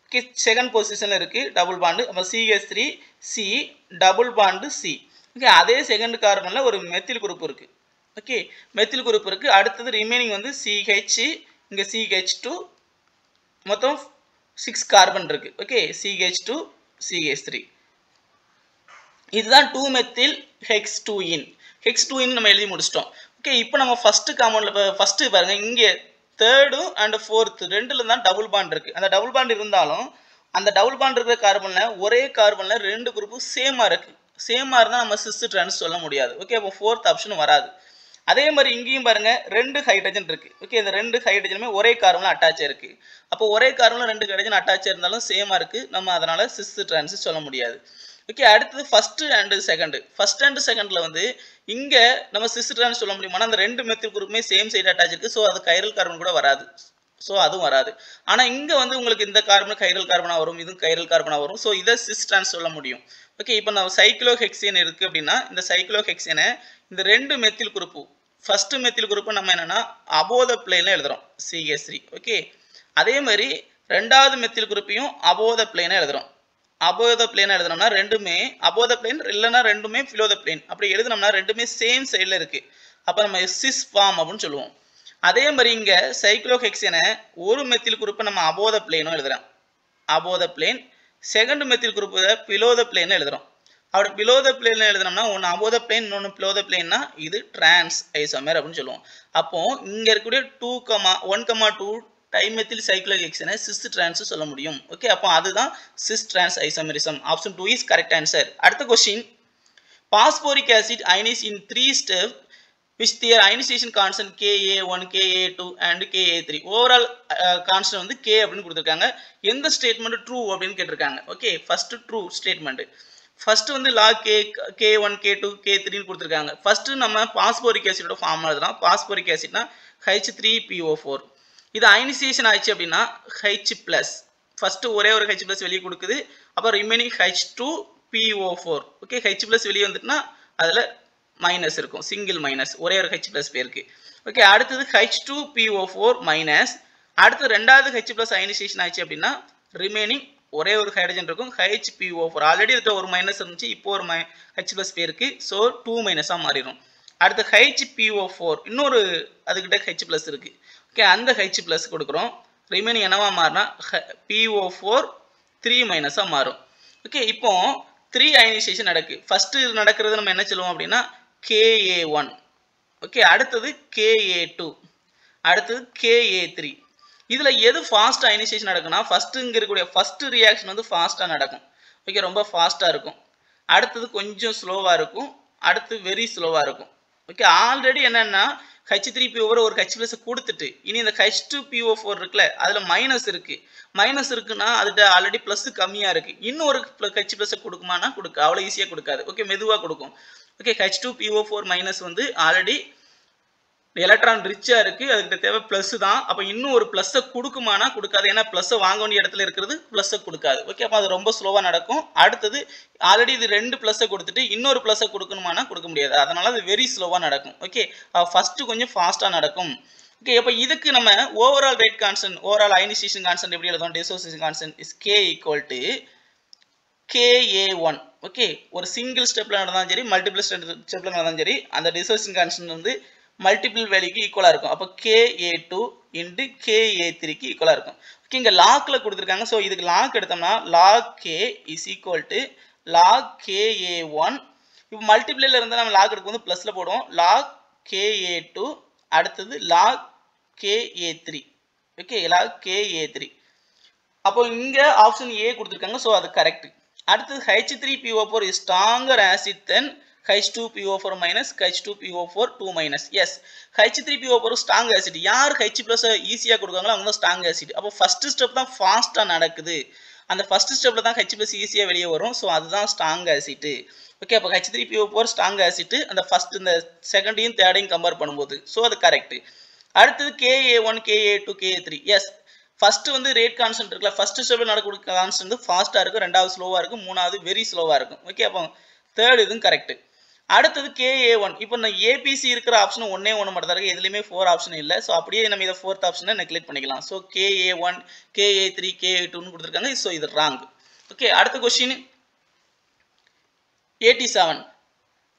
[SPEAKER 1] ஓகே, செகண்ட் பொசிஷன்ல இருக்கு டபுள் பாண்ட். அப்ப CH3 C double bond C. Okay, அதே செகண்ட் கார்பன்ல ஒரு மெத்தில் குரூப் இருக்கு. ஓகே, மெத்தில் குரூப் இருக்கு. அடுத்தது ரிமைனிங் வந்து CH, இங்க CH2, மொத்தம் 6 கார்பன் இருக்கு. Okay, CH2 CH3. இதுதான் 2-methyl hex2ene. hex2ene நம்ம எழுதி முடிச்சிட்டோம். ஓகே, இப்போ நம்ம ஃபர்ஸ்ட் காம்பவுண்ட்ல ஃபர்ஸ்ட் பாருங்க, இங்கே தேர்டும் அண்ட் ஃபோர்த் ரெண்டுல தான் டபுள் பாண்ட் இருக்கு. அந்த டபுள் பாண்ட் இருந்தாலும் அந்த டபுள் பாண்ட் இருக்கிற கார்பன்ல ஒரே கார்பன்ல ரெண்டு குரூப்பும் சேமா இருக்கு. சேமா இருந்தா நம்ம சிஸ் ட்ரான்ஸ் சொல்ல முடியாது. ஓகே, அப்போ ஃபோர்த் ஆப்ஷன் வராது. அதே மாதிரி இங்கேயும் பாருங்க, ரெண்டு ஹைட்ரஜன் இருக்கு. ஓகே, இந்த ரெண்டு ஹைட்ரஜனுமே ஒரே கார்பன்ல அட்டாச் இருக்கு. அப்போ ஒரே கார்பன்ல ரெண்டு ஹைட்ரஜன் அட்டாச் இருந்தாலும் சேமா இருக்கு, நம்ம அதனால சிஸ் ட்ரான்ஸ் சொல்ல முடியாது. ஓகே, அடுத்தது first and second. First and செகண்ட்ல வந்து இங்க நம்ம சிஸ் ட்ரான்ஸ் சொல்ல முடியுமா? அந்த ரெண்டு மெத்தில் குரூப்புமே சேம் சைடு அட்டாச் இருக்கு. ஸோ அது கைரல் கார்பன் கூட வராது. ஸோ அதுவும் வராது. ஆனா இங்க வந்து உங்களுக்கு இந்த கார்பன் கைரல் கார்பனா வரும், இதுவும் கைரல் கார்பனா வரும். ஸோ இதை சிஸ் ட்ரான்ஸ் சொல்ல முடியும். ஓகே, இப்போ நம்ம சைக்ளோஹெக்சேன் இருக்கு அப்படின்னா இந்த சைக்ளோஹெக்சேனை இந்த ரெண்டு methyl group, first methyl group நம்ம என்னன்னா அபோத பிளேன்ல எழுதுறோம், CH3. ஓகே, அதே மாதிரி ரெண்டாவது மெத்தில் குரூப்பையும் அபோத பிளேனா எழுதுறோம். அபோத பிளேனா எழுதுனோம்னா ரெண்டுமே அபோத பிளேன், இல்லைன்னா ரெண்டுமே பிலோ த பிளேன். அப்படி எழுதுனோம்னா ரெண்டுமே சேம் சைடில் இருக்கு. அப்போ நம்ம சிஸ் ஃபார்ம் அப்படின்னு சொல்லுவோம். அதே மாதிரி இங்க சைக்ளோஹெக்சேனை ஒரு மெத்தில் குரூப்பை நம்ம அபோத பிளேனும் எழுதுறோம், அபோத plane. Second methyl group below the plane எழுதுறோம். அப்படி பிலோ த பிளேன் எழுதுனோம்னா ஒன்று அபோத பிளேன், இன்னொன்று பிலோ த பிளேன்னா இது டிரான்ஸ் ஐசோமர் அப்படின்னு சொல்லுவோம். அப்போ இங்க இருக்கக்கூடிய 1,2 டைமெத்தில் சைக்ளோஹெக்சேனை சிஸ் ட்ரான்ஸ் சொல்ல முடியும். ஓகே, அப்போ அதுதான் cis trans isomerism. Option 2 is correct answer. அடுத்த question, phosphoric acid ionise in 3 step which their ionization constant Ka1, Ka2 and Ka3. Overall constant வந்து K அப்படின்னு கொடுத்துருக்காங்க. எந்த ஸ்டேட்மெண்ட் ட்ரூ அப்படின்னு கேட்டிருக்காங்க. Okay, first true statement. First வந்து லாக் K1, K2, K3 கொடுத்துருக்காங்க. ஃபர்ஸ்ட் நம்ம பாஸ்போரிக் ஆசிடோட ஃபார்முலா எழுதலாம். பாஸ்போரிக் ஆசிட்னா H3PO4. இது அயனைசேஷன் ஆயிடுச்சு அப்படின்னா H+. ஃபர்ஸ்ட் ஒரே ஒரு H+ வெளியே கொடுக்குது. அப்புறம் ரிமைனிங் H2PO4. ஓகே, H+ வெளியே வந்துட்டுனா அதில் மைனஸ் இருக்கும், சிங்கிள் மைனஸ், ஒரே ஒரு H+ பேருக்கு. ஓகே, அடுத்தது H2PO4 மைனஸ். அடுத்து ரெண்டாவது H+ அயனைசேஷன் ஆயிடுச்சு அப்படின்னா ரிமைனிங் ஒரே ஒரு ஹைட்ரஜன் இருக்கும், HPO4. ஆல்ரெடி இதுல ஒரு மைனஸ் இருந்துச்சு, இப்போ ஒரு H+ பேருக்கு. ஸோ 2 மைனஸாக மாறிடும். அடுத்து HPO4 இன்னொரு அதுக்கிட்ட H+ இருக்கு. ஓகே, அந்த H+ கொடுக்குறோம். ரிமைனிங் என்னவா மாறினா PO4 3 மைனஸாக மாறும். ஓகே, இப்போ 3 அயனைசேஷன் நடக்கு. ஃபர்ஸ்ட் நடக்கிறது நம்ம என்ன சொல்லுவோம் அப்படின்னா Ka1. ஓகே, அடுத்தது Ka2, அடுத்தது Ka3. இதுல எது ஃபாஸ்ட் அயனைசேஷன் நடக்கும்னா ஃபர்ஸ்ட் இங்க இருக்கக்கூடிய ஃபர்ஸ்ட் ரியாக்ஷன் வந்து ஃபாஸ்டா நடக்கும். ஓகே, ரொம்ப ஃபாஸ்டா இருக்கும். அடுத்தது கொஞ்சம் ஸ்லோவா இருக்கும், அடுத்து வெரி ஸ்லோவா இருக்கும். ஓகே, ஆல்ரெடி என்னன்னா H3PO ஒரு H+ கொடுத்துட்டு இனி இந்த H2PO4 இருக்குல்ல அதுல மைனஸ் இருக்கு. மைனஸ் இருக்குன்னா அதுட்ட ஆல்ரெடி பிளஸ் கம்மியா இருக்கு. இன்னொரு H+ கொடுக்குமானா கொடுக்க அவ்வளவு ஈஸியா கொடுக்காது. ஓகே, மெதுவா கொடுக்கும். ஓகே, H2PO4 மைனஸ் வந்து ஆல்ரெடி எலக்ட்ரான் ரிச்சா இருக்கு, அதுக்கு தேவை பிளஸ் தான். அப்ப இன்னும் ஒரு பிளஸ் கொடுக்குமானா கொடுக்காது. ஏன்னா பிளஸ் வாங்க வேண்டிய இடத்துல இருக்கிறது பிளஸ் கொடுக்காது. ஓகே, அப்ப அது ரொம்ப ஸ்லோவா நடக்கும். அடுத்தது ஆல்ரெடி இது 2 பிளஸ் கொடுத்துட்டு இன்னொரு பிளஸ் கொடுக்கணுமானா கொடுக்க முடியாது. அதனால அது வெரி ஸ்லோவா நடக்கும். ஓகே, ஃபர்ஸ்ட் கொஞ்சம் ஃபாஸ்டா நடக்கும். ஓகே, அப்ப இதுக்கு நம்ம overall rate constant, overall ionisation constant எப்படி எழுதுவோம்? Dissociation constant is K = Ka1. Okay, ஒரு சிங்கிள் ஸ்டெப்ல நடந்தாலும் சரி, மல்டிபிள் ஸ்டெப்ல நடந்தாலும் சரி, அந்த டிசோசியேஷன் கான்ஸ்டன்ட் வந்து மல்டிபிள் வேல்யூக்கு ஈக்குவலா இருக்கும். அப்போ Ka2 × Ka3க்கு ஈக்குவலா இருக்கும். ஓகே, இங்க லாக்ல கொடுத்துருக்காங்க. ஸோ இதுக்கு லாக் எடுத்தோம்னா log K = log Ka1. இப்போ மல்டிபிள்ல இருந்தால் நம்ம லாக் எடுக்கும்போது பிளஸ்ல போடுவோம். log Ka2 அடுத்தது log Ka3. Okay, log Ka3. அப்போ இங்க ஆப்ஷன் A கொடுத்துருக்காங்க. ஸோ அது கரெக்ட். அடுத்தது H3PO4 is stronger acid than H2PO4 minus H2PO4 2 minus. Yes, H3PO4 strong acid. யார் H+ ஈஸியா கொடுக்காங்களோ அவங்க தான் ஸ்ட்ராங் ஆசிட். அப்போ ஃபர்ஸ்ட் ஸ்டெப் தான் ஃபாஸ்டா நடக்குது. அந்த ஃபர்ஸ்ட் ஸ்டெப்ல தான் H+ ஈஸியா வெளியே வரும். ஸோ அதுதான் ஸ்ட்ராங் ஆசிட். ஓகே, அப்போ H3PO4 ஸ்ட்ராங் ஆசிட் அந்த ஃபர்ஸ்ட் இந்த செகண்டையும் தேர்டையும் கம்பேர் பண்ணும்போது. ஸோ அது கரெக்ட். அடுத்தது Ka1, Ka2, Ka3. Yes, first வந்து ரேட் கான்ஸ்டன்ட் இருக்குல்ல, ஃபர்ஸ்ட் ஸ்டெப்ல நடக்கக்கூடிய கான்ஸ்டன்ட் வந்து ஃபாஸ்டா இருக்கும், ரெண்டாவது ஸ்லோவா இருக்கும், மூணாவது வெரி ஸ்லோவா இருக்கும். ஓகே, அப்போ தேர்ட் இதுவும் கரெக்ட். அடுத்தது Ka1. இப்போ நான் APC இருக்கிற ஆப்ஷன் ஒன்னே ஒன்று மட்டும் தான் இருக்கு, எதுலையுமே 4 ஆப்ஷன் இல்லை. ஸோ அப்படியே நம்ம இதை 4th ஆப்ஷனை நெக்லெக்ட் பண்ணிக்கலாம். ஸோ Ka1, Ka3, Ka2 கொடுத்துருக்காங்க. ஸோ இது ராங். ஓகே, அடுத்த கொஸ்டின் 87.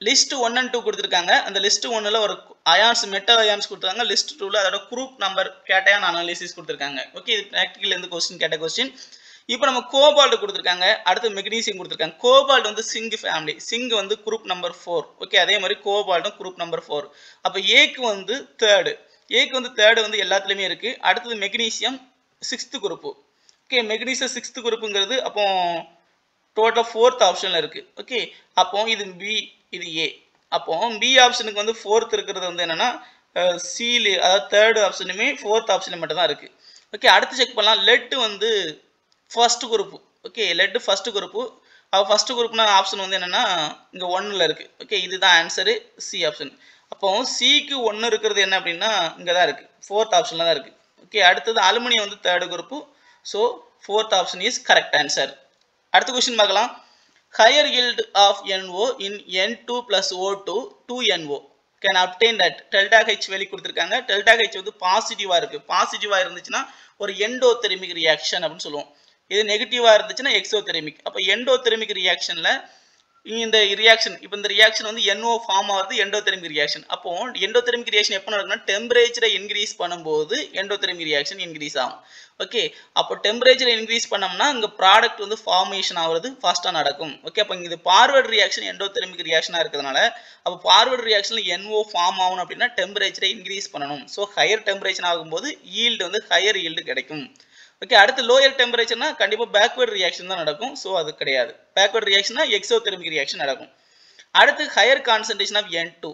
[SPEAKER 1] லிஸ்ட் 1 and 2 கொடுத்துருக்காங்க. அந்த லிஸ்ட் 1ல ஒரு அயான்ஸ், மெட்டல் அயான்ஸ் கொடுத்துருக்காங்க. லிஸ்ட் 2ல அதோட குரூப் நம்பர் கேட்டையான் அனாலிசிஸ் கொடுத்துருக்காங்க. ஓகே, இது பிராக்டிகல் இருந்து கொஸ்டின் கேட்ட கொஸ்டின். இப்போ நம்ம கோபால்ட் கொடுத்துருக்காங்க, அடுத்து மெக்னீசியம் கொடுத்துருக்காங்க. கோபால்ட் வந்து சிங்க் ஃபேமிலி, சிங்க் வந்து குரூப் நம்பர் 4. ஓகே, அதே மாதிரி கோபால்ட்டும் குரூப் நம்பர் 4. அப்போ ஏக்கு வந்து தேர்டு, ஏக்கு வந்து தேர்டு வந்து எல்லாத்துலேயுமே இருக்குது. அடுத்தது magnesium 6th group. Okay, magnesium 6th குரூப்புங்கிறது அப்போ டோட்டலாக 4th ஆப்ஷனில் இருக்குது. ஓகே, அப்போ இது பி, இது ஏ. அப்போ பி ஆப்ஷனுக்கு வந்து 4th இருக்கிறது வந்து என்னென்னா சிலு, அதாவது தேர்டு ஆப்ஷனுமே 4th ஆப்ஷனில் மட்டும் தான் இருக்குது. ஓகே, அடுத்து செக் பண்ணலாம். லெட் வந்து ஃபர்ஸ்ட் குரூப். ஓகே, லெட் ஃபர்ஸ்ட் குரூப்பு. ஃபர்ஸ்ட் குரூப்னா ஆப்ஷன் வந்து என்னென்னா இங்கே 1ல் இருக்குது. ஓகே, இதுதான் ஆன்சரு, சி ஆப்ஷன். அப்போ சிக்கு 1 இருக்கிறது என்ன அப்படின்னா இங்கே தான் இருக்குது, 4th ஆப்ஷனில் தான் இருக்குது. ஓகே, அடுத்தது அலுமினியம் வந்து third group. So 4th option is correct answer. அடுத்த கொஸ்டின் பார்க்கலாம். Higher yield of NO in N2 plus O2 2NO can obtain that delta H value கொடுத்துருக்காங்க. delta H வந்து பாசிட்டிவாக இருக்குது. பாசிட்டிவாக இருந்துச்சுன்னா ஒரு எண்டோதெர்மிக் ரியாக்ஷன் அப்படின்னு சொல்லுவோம். இது நெகட்டிவாக இருந்துச்சுன்னா எக்ஸோதெர்மிக். அப்போ எண்டோதெர்மிக் ரியாக்ஷனில் இந்த ரியாக்ஷன், இப்போ இந்த ரியாக்ஷன் வந்து NO ஃபார்ம் ஆகிறது எண்டோதெர்மிக் ரியாக்ஷன். அப்போ எண்டோதெர்மிக் ரியாக்ஷன் எப்போ நடக்கும்னா டெம்பரேச்சரை இன்க்ரீஸ் பண்ணும்போது எண்டோதெர்மிக் ரியாக்ஷன் இன்க்ரீஸ் ஆகும். ஓகே, அப்போ டெம்பரேச்சரை இன்க்ரீஸ் பண்ணோம்னா இங்கே ப்ராடக்ட் வந்து ஃபார்மேஷன் ஆகிறது ஃபாஸ்ட்டாக நடக்கும். ஓகே, அப்போ இது பார்வர்ட் ரியாக்ஷன் எண்டோதெர்மிக் ரியாக்ஷனாக இருக்கிறதுனால அப்போ பார்வர்ட் ரியாக்ஷனில் NO ஃபார்ம் ஆகணும் அப்படின்னா டெம்பரேச்சரை இன்க்ரீஸ் பண்ணணும். ஸோ ஹையர் டெம்பரேச்சர் ஆகும்போது ஈல்டு வந்து ஹையர் ஈல்டு கிடைக்கும். ஓகே, அடுத்து லோயர் டெம்பரேச்சர்னா கண்டிப்பாக பேக்வர்ட் ரியாக்ஷன் தான் நடக்கும். ஸோ அது கிடையாது. பேக்வர்ட் ரியாக்ஷனா எக்ஸோதெர்மிக் ரியாக்ஷன் நடக்கும். அடுத்து ஹையர் கான்சன்ட்ரேஷன் ஆஃப் N2,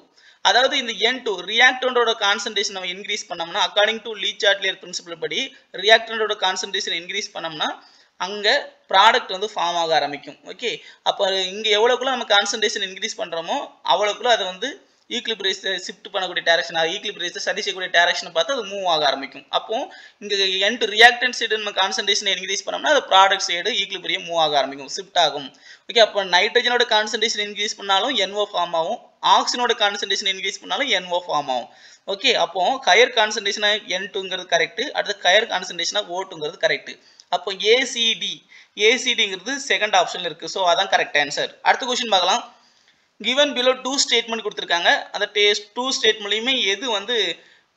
[SPEAKER 1] அதாவது இந்த N2 ரியாக்டண்டோட கான்சன்ட்ரேஷன் நம்ம இன்க்ரீஸ் பண்ணோம்னா அக்கார்டிங் டு லீ சாட்லியர் பிரின்சிபல் படி ரியாக்டண்டோட கான்சன்ட்ரேஷன் இன்க்ரீஸ் பண்ணோம்னா அங்கே ப்ராடக்ட் வந்து ஃபார்ம் ஆக ஆரம்பிக்கும். ஓகே, அப்போ இங்கே எவ்வளோக்குள்ள நம்ம கான்சன்ட்ரேஷன் இன்க்ரீஸ் பண்ணுறோமோ அவ்வளோக்குள்ள அதை வந்து ஈக்லிபிரியஸை ஷிஃப்ட் பண்ணக்கூடிய டேரக்ஷன், ஈக்லிபிரியஸை சரி செய்யக்கூடிய டேரக்ஷனை பார்த்து அது மூவ் ஆக ஆரம்பிக்கும். அப்போ இங்கே N2 ரியாக்டன்ட் சைடு நம்ம கான்சன்ட்ரேஷனை இன்க்ரீஸ் பண்ணோம்னா அது ப்ராடக்ட் சைடு ஈக்லிபிரியம் மூவ் ஆக ஆரம்பிக்கும், ஷிஃப்ட் ஆகும். ஓகே, அப்போ நைட்ரஜனோட கான்சன்ட்ரேஷன் இன்க்ரீஸ் பண்ணாலும் NO ஃபார்ம் ஆகும், ஆக்சிஜனோட கான்சன்ட்ரேஷன் இன்க்ரீஸ் பண்ணாலும் NO ஃபார்ம் ஆகும். ஓகே, அப்போ ஹையர் கான்சன்ட்ரேஷன் N2ங்கிறது கரெக்ட், அடுத்து ஹையர் கான்சன்ட்ரேஷன் O2ங்கிறது கரெக்ட். அப்போ ஏசிடிங்கிறது செகண்ட் ஆப்ஷனில் இருக்குது. ஸோ அதான் கரெக்ட் ஆன்சர். அடுத்த கொஸ்டின் பார்க்கலாம். given below 2 ஸ்டேட்மெண்ட் கொடுத்துருக்காங்க. அந்த 2 ஸ்டேட்மெண்ட்லையுமே எது வந்து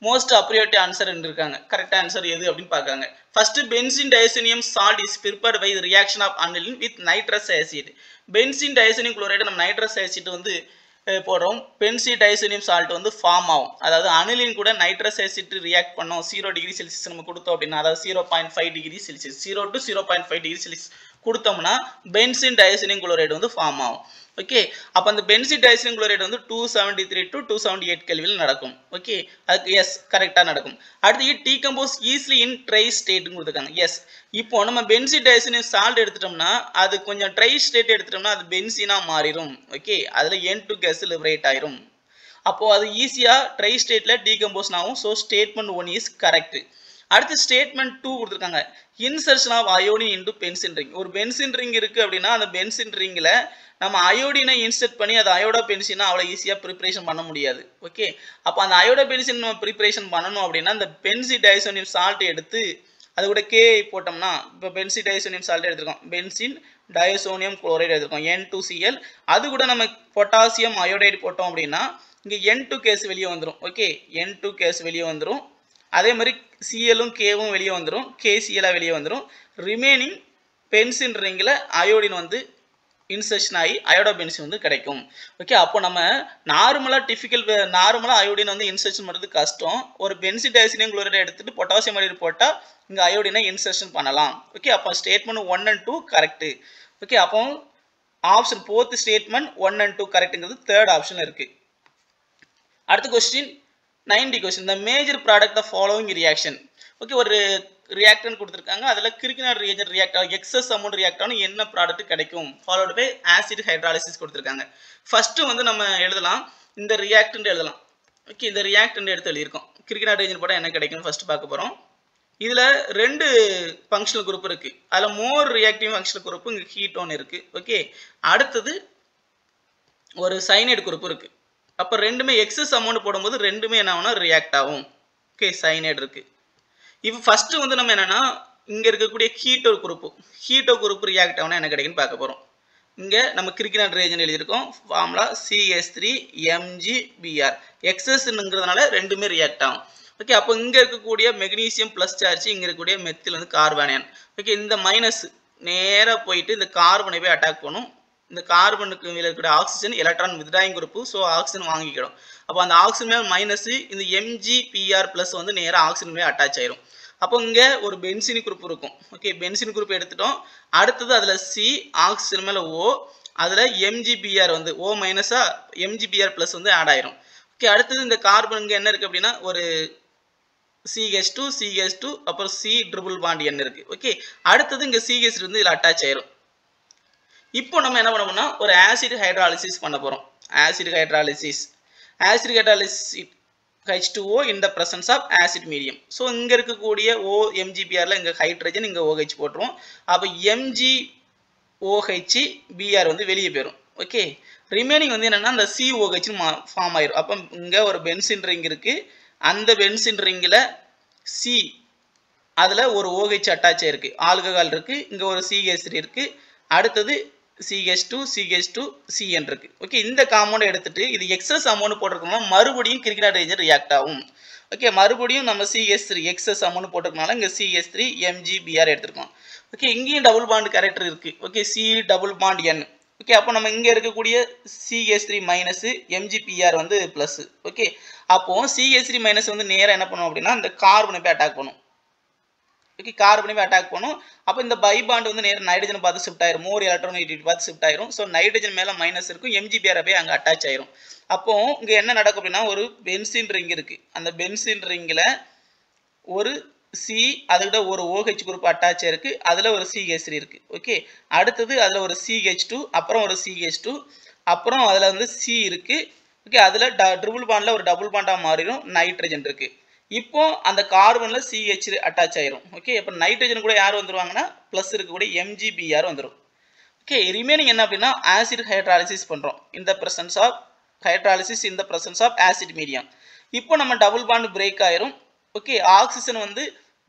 [SPEAKER 1] மோஸ்ட் அப்ரியோரிட்டி ஆன்சர் இருக்காங்க, கரெக்ட் ஆன்சர் எது அப்படின்னு பார்க்காங்க. First benzene diazonium salt is prepared by reaction of aniline with nitrous acid. Benzene diazonium chloride நம்ம நைட்ரஸ் ஆசிட் வந்து போடுறோம், பென்சின் டயசோனியம் சால்ட் வந்து ஃபார்ம் ஆகும். அதாவது அனிலின் கூட நைட்ரஸ் ஆசிட் ரியாக்ட் பண்ணோம் 0 டிகிரி செல்சியஸ் நம்ம கொடுத்தோம் அப்படின்னா, அதாவது 0.5 degree Celsius 0 to 0.5 degree Celsius கொடுத்தோம்னா பென்சின் டயசோனியம் குளோரைடு வந்து ஃபார்ம் ஆகும். ஓகே, அப்போ அந்த பென்சின் டயசோனியம் குளோரைடு வந்து 273 to 278 கெல்வின் நடக்கும். ஓகே, அதுக்கு எஸ் கரெக்டாக நடக்கும். அடுத்து டீகம்போஸ் ஈஸிலி இன் ட்ரை ஸ்டேட்னு கொடுத்துருக்காங்க. எஸ், இப்போ நம்ம பென்சின் டயசோனியம் சால்ட் எடுத்துட்டோம்னா அது கொஞ்சம் ட்ரை ஸ்டேட் எடுத்துட்டோம்னா அது பென்சினாக மாறிடும். ஓகே, அதில் N2 கேஸ் லிபரேட் ஆயிரும். அப்போது அது ஈஸியாக ட்ரை ஸ்டேட்டில் டீகம்போஸ் ஆகும். So statement 1 is correct. அடுத்து ஸ்டேட்மெண்ட் 2 கொடுத்துருக்காங்க. Insertion of iodine into benzene ring. ஒரு பென்சின் ரிங் இருக்குது அப்படின்னா அந்த பென்சின் ரிங்கில் நம்ம அயோடினை இன்சர்ட் பண்ணி அது அயோடோ பென்சினா அவ்வளோ ஈஸியாக ப்ரிப்பரேஷன் பண்ண முடியாது. ஓகே, அப்போ அந்த அயோடோ பென்சின் நம்ம ப்ரிப்பரேஷன் பண்ணணும் அப்படின்னா அந்த பென்சின் டயசோனியம் சால்ட் எடுத்து அது கூட கே போட்டோம்னா, இப்போ பென்சின் டயசோனியம் சால்ட் எடுத்துருக்கோம், பென்சின் டயசோனியம் குளோரைடு எடுத்துருக்கோம் N2Cl, அது கூட நம்ம பொட்டாசியம் அயோடைடு போட்டோம் அப்படின்னா இங்கே N2 கேஸ் வெளியே வந்துடும். ஓகே, N2 கேஸ் வெளியே வந்துடும். அதே மாதிரி சிஎலும் கேவும் வெளியே வந்துடும், கேசிஎலாக வெளியே வந்துடும். ரிமைனிங் பென்சின் ரிங்கில் அயோடின் வந்து இன்சர்ஷன் ஆகி அயோடோ பென்சின் வந்து கிடைக்கும். ஓகே, அப்போ நம்ம நார்மலாக அயோடின் வந்து இன்சர்ஷன் பண்ணுறது கஷ்டம். ஒரு பென்சின் டயசோனியம் குளோரைடு எடுத்துகிட்டு பொட்டாசியம் அயோடைடு போட்டால் இங்கே அயோடினை இன்சர்ஷன் பண்ணலாம். ஓகே, அப்போ ஸ்டேட்மெண்ட் 1 and 2 கரெக்டு. ஓகே, அப்போ ஆப்ஷன் 4th ஸ்டேட்மெண்ட் 1 and 2 கரெக்டுங்கிறது தேர்ட் ஆப்ஷனில் இருக்குது. அடுத்த question 90 question. The major product of following reaction. Okay, ஒரு ரியாக்டன் கொடுத்துருக்காங்க, அதில் கிரிக்கினார் ரியேஜென்ட் ரியாக்ட் ஆகும், எக்ஸஸ் அமௌண்ட் ரியாக்ட் ஆகும், என்ன ப்ராடக்ட் கிடைக்கும், ஃபாலோடு பை ஆசிட் ஹைட்ராலிசிஸ் கொடுத்துருக்காங்க. ஃபர்ஸ்ட்டு வந்து நம்ம எழுதலாம், இந்த ரியாக்டன்ட் எழுதலாம். ஓகே, இந்த ரியாக்டன்ட் எடுத்து எழுதியிருக்கோம். கிரிக்கினார் ரியேஜென்ட் போட்டால் என்ன கிடைக்கும்னு ஃபர்ஸ்ட் பார்க்க போகிறோம். இதில் 2 ஃபங்க்ஷனல் குரூப் இருக்குது. அதில் மோர் ரியாக்டிவ் ஃபங்க்ஷனல் குரூப் இங்கே கீட்டோன் இருக்குது. ஓகே, அடுத்தது ஒரு சைனைடு குரூப் இருக்குது. அப்போ ரெண்டுமே எக்ஸஸ் அமௌண்ட் போடும்போது ரெண்டுமே என்ன ஆகும்னா ரியாக்ட் ஆகும். ஓகே, சைனைடு இருக்குது. இப்போ ஃபஸ்ட்டு வந்து நம்ம என்னென்னா இங்கே இருக்கக்கூடிய ஹீட்டோ குரூப் ரியாக்ட் ஆகுனா என்ன கிடைக்குன்னு பார்க்க போகிறோம். இங்கே நம்ம கிரிக்கினார் ரியேஜென்ட் எழுதியிருக்கோம், ஃபார்முலா CH3MgBr. எக்ஸஸ்ங்கிறதுனால ரெண்டுமே ரியாக்ட் ஆகும். ஓகே, அப்போ இங்கே இருக்கக்கூடிய மெக்னீசியம் ப்ளஸ் சார்ஜ், இங்கே இருக்கக்கூடிய மெத்தில் வந்து கார்பானியன். ஓகே, இந்த மைனஸ் நேராக போயிட்டு இந்த கார்பனை போய் அட்டாக் பண்ணும். இந்த கார்பனுக்கு மேலே இருக்கிற oxygen electron withdrawing group, so oxygen வாங்கிக்கிடும். அப்போ அந்த ஆக்சிஜன் மேலே மைனஸ் இந்த MgPr ப்ளஸ் வந்து நேராக ஆக்சிஜன் மேலே அட்டாச் ஆயிரும். அப்போ இங்கே ஒரு பென்சின் குரூப் இருக்கும். ஓகே, பென்சின் குரூப் எடுத்துட்டோம். அடுத்தது அதில் C, ஆக்சிஜன் மேலே O, அதில் MgPr வந்து O மைனஸாக MgPr ப்ளஸ் வந்து ஆட் ஆயிரும். ஓகே, அடுத்தது இந்த கார்பன் இங்கே என்ன இருக்குது அப்படின்னா ஒரு CH2 அப்புறம் C ட்ரிபிள் பாண்ட் N இருக்குது. ஓகே, அடுத்தது இங்கே CH வந்து இதில் அட்டாச் ஆயிரும். இப்போ நம்ம என்ன பண்ண போறோம்னா ஒரு ஆசிட் ஹைட்ராலிசிஸ் பண்ண போகிறோம். Acid hydrolysis H2O in the presence of acid medium. So இங்கே இருக்கக்கூடிய OMgPrல இங்கே ஹைட்ரஜன், இங்கே OH போட்டுருவோம். அப்போ MgOH Br வந்து வெளியே போயிடும். ஓகே, ரிமைனிங் வந்து என்னென்னா அந்த COH ஃபார்ம் ஆயிரும். அப்போ இங்கே ஒரு பென்சின் ரிங் இருக்குது. அந்த பென்சின் ரிங்கில் C அதில் ஒரு OH அட்டாச் ஆயிருக்கு, ஆல்கஹால் இருக்குது. இங்கே ஒரு CH3 இருக்குது. அடுத்தது CH2 CN இருக்குது. ஓகே, இந்த காம்பவுண்டை எடுத்துட்டு இது எக்ஸஸ் அமௌண்ட் போட்டிருக்கோம்னா மறுபடியும் கிரிக்கெட் ரேஞ்சர் ரியாக்ட் ஆகும். ஓகே, மறுபடியும் நம்ம CH3 எக்ஸஸ் அமௌண்ட் போட்டிருக்கனால இங்கே CH3 MgBr எடுத்துருக்கோம். ஓகே, இங்கேயும் டபுள் பாண்ட் கேரக்டர் இருக்குது. Okay, C double bond N. Okay, அப்போ நம்ம இங்கே இருக்கக்கூடிய CH3 மைனஸ் MgPr வந்து ப்ளஸ். ஓகே, அப்போ CH3 மைனஸ் வந்து நேராக என்ன பண்ணுவோம் அப்படின்னா இந்த கார்பனை போய் அட்டாக் பண்ணும். ஓகே, கார்பனை போய் அட்டாக் பண்ணும். அப்போ இந்த பை பாண்ட் வந்து நேரம் நைட்ரஜன் பார்த்து ஷிஃப்ட் ஆயிரும், மோர் எலக்ட்ரானிக் பார்த்து ஷிஃப்ட் ஆயிரும். ஸோ நைட்ரஜன் மேலே மைனஸ் இருக்கும், MgPr போய் அங்கே அட்டாச் ஆயிரும். அப்போ இங்கே என்ன நடக்கும் அப்படின்னா ஒரு பென்சின் ரிங் இருக்குது. அந்த பென்சின் ரிங்கில் ஒரு C, அதுக்கிட்ட ஒரு OH குரூப் அட்டாச் இருக்குது. அதில் ஒரு CH3 இருக்குது. ஓகே, அடுத்தது அதில் ஒரு CH2, அப்புறம் ஒரு CH2, அப்புறம் அதில் வந்து C இருக்குது. ஓகே, அதில் ட்ரிபிள் பாண்டில் ஒரு டபுள் பாண்டாக மாறிடும், நைட்ரஜன் இருக்குது. இப்போ அந்த கார்பனில் CH அட்டாச் ஆயிரும். ஓகே, இப்போ நைட்ரஜன் கூட யார் வந்துருவாங்கன்னா ப்ளஸ் இருக்கக்கூடிய MgBr வந்துடும். ஓகே, ரிமைனிங் என்ன அப்படின்னா ஆசிட் ஹைட்ராலிசிஸ் பண்ணுறோம். இந்த பிரசன்ஸ் ஆஃப் ஹைட்ராலிசிஸ் இந்த பிரசன்ஸ் ஆஃப் ஆசிட் மீடியம். இப்போ நம்ம டபுள் பாண்ட் பிரேக் ஆயிரும். ஓகே, ஆக்சிஜன் வந்து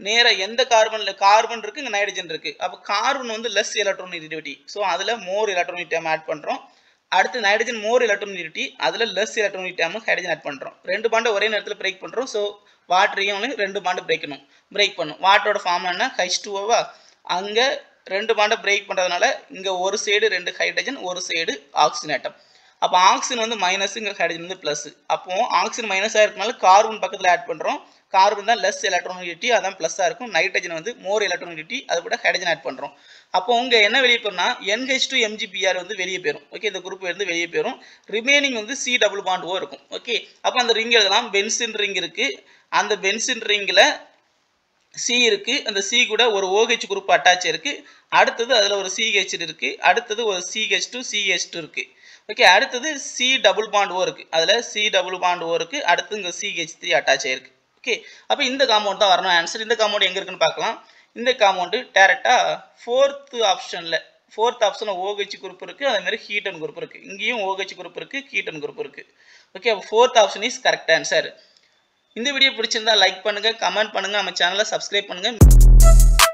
[SPEAKER 1] நேராக எந்த கார்பனில் கார்பன் இருக்குது, இங்கே நைட்ரஜன் இருக்குது. அப்போ கார்பன் வந்து லெஸ் எலக்ட்ரோநெகட்டிவிட்டி, ஸோ அதில் மோர் எலக்ட்ரோநெகட்டிவ் ஆட் பண்ணுறோம். அடுத்து நைட்ரஜன் மோர் எலக்ட்ரோநெகட்டிவிட்டி, அதில் லெஸ் எலக்ட்ரோநெகட்டிவ் ஹைட்ரஜன் ஆட் பண்ணுறோம். ரெண்டு பாண்டை ஒரே நேரத்தில் பிரேக் பண்ணுறோம். ஸோ வாட்டரையும் ரெண்டு பாண்டு பிரேக் பண்ணும். வாட்டரோட ஃபார்ம் என்ன H2O. அங்கே ரெண்டு பாண்டை பிரேக் பண்ணுறதுனால இங்கே ஒரு சைடு ரெண்டு ஹைட்ரஜன், ஒரு சைடு ஆக்சிஜன் ஆட்டம். அப்போ ஆக்சிஜன் வந்து மைனஸ், இங்கே ஹைட்ரஜன் வந்து ப்ளஸ். அப்போ ஆக்சிஜன் மைனஸாக இருக்கனால கார்பன் பக்கத்தில் ஆட் பண்ணுறோம். கார்பன் தான் லெஸ் எலக்ட்ரோநெகட்டிவிட்டி, அதான் ப்ளஸ்ஸாக இருக்கும். நைட்ரஜன் வந்து மோர் எலக்ட்ரோநெகட்டிவிட்டி, அது கூட ஹைட்ரஜன் ஆட் பண்ணுறோம். அப்போ உங்க என்ன வெளியே போறோம்னா NH2 MgPr வந்து வெளியே போயிடும். ஓகே, இந்த குரூப் வந்து வெளியே போயிடும். ரிமைனிங் வந்து C டபுள் பாண்ட் O இருக்கும். ஓகே, அப்போ அந்த ரிங் எழுதலாம். பென்சின் ரிங் இருக்கு. அந்த பென்சின் ரிங்கில் C இருக்கு. அந்த C கூட ஒரு OH குரூப் அட்டாச் இருக்கு. அடுத்தது அதில் ஒரு CH இருக்கு. அடுத்தது ஒரு CH2 இருக்கு. ஓகே, அடுத்தது C டபுள் பாண்ட் O இருக்கு. அதில் C டபுள் பாண்ட் O இருக்கு. அடுத்து இங்கே CH3 அட்டாச் ஆயிருக்கு. ஓகே, அப்போ இந்த காம்பவுண்ட் தான் வரணும் ஆன்சர். இந்த காம்பவுண்ட் எங்கே இருக்குன்னு பார்க்கலாம். இந்த காம்பவுண்டு டேரெக்டாக ஃபோர்த் ஆப்ஷனில் OH குரூப் இருக்குது. அதே மாதிரி ஹீட்டன் குரூப் இருக்குது. இங்கேயும் OH குரூப் இருக்குது, ஹீட்டன் குரூப் இருக்குது. ஓகே, அப்போ fourth option is correct answer. இந்த வீடியோ பிடிச்சிருந்தா லைக் பண்ணுங்கள், கமெண்ட் பண்ணுங்கள், நம்ம சேனலை சப்ஸ்கிரைப் பண்ணுங்கள்.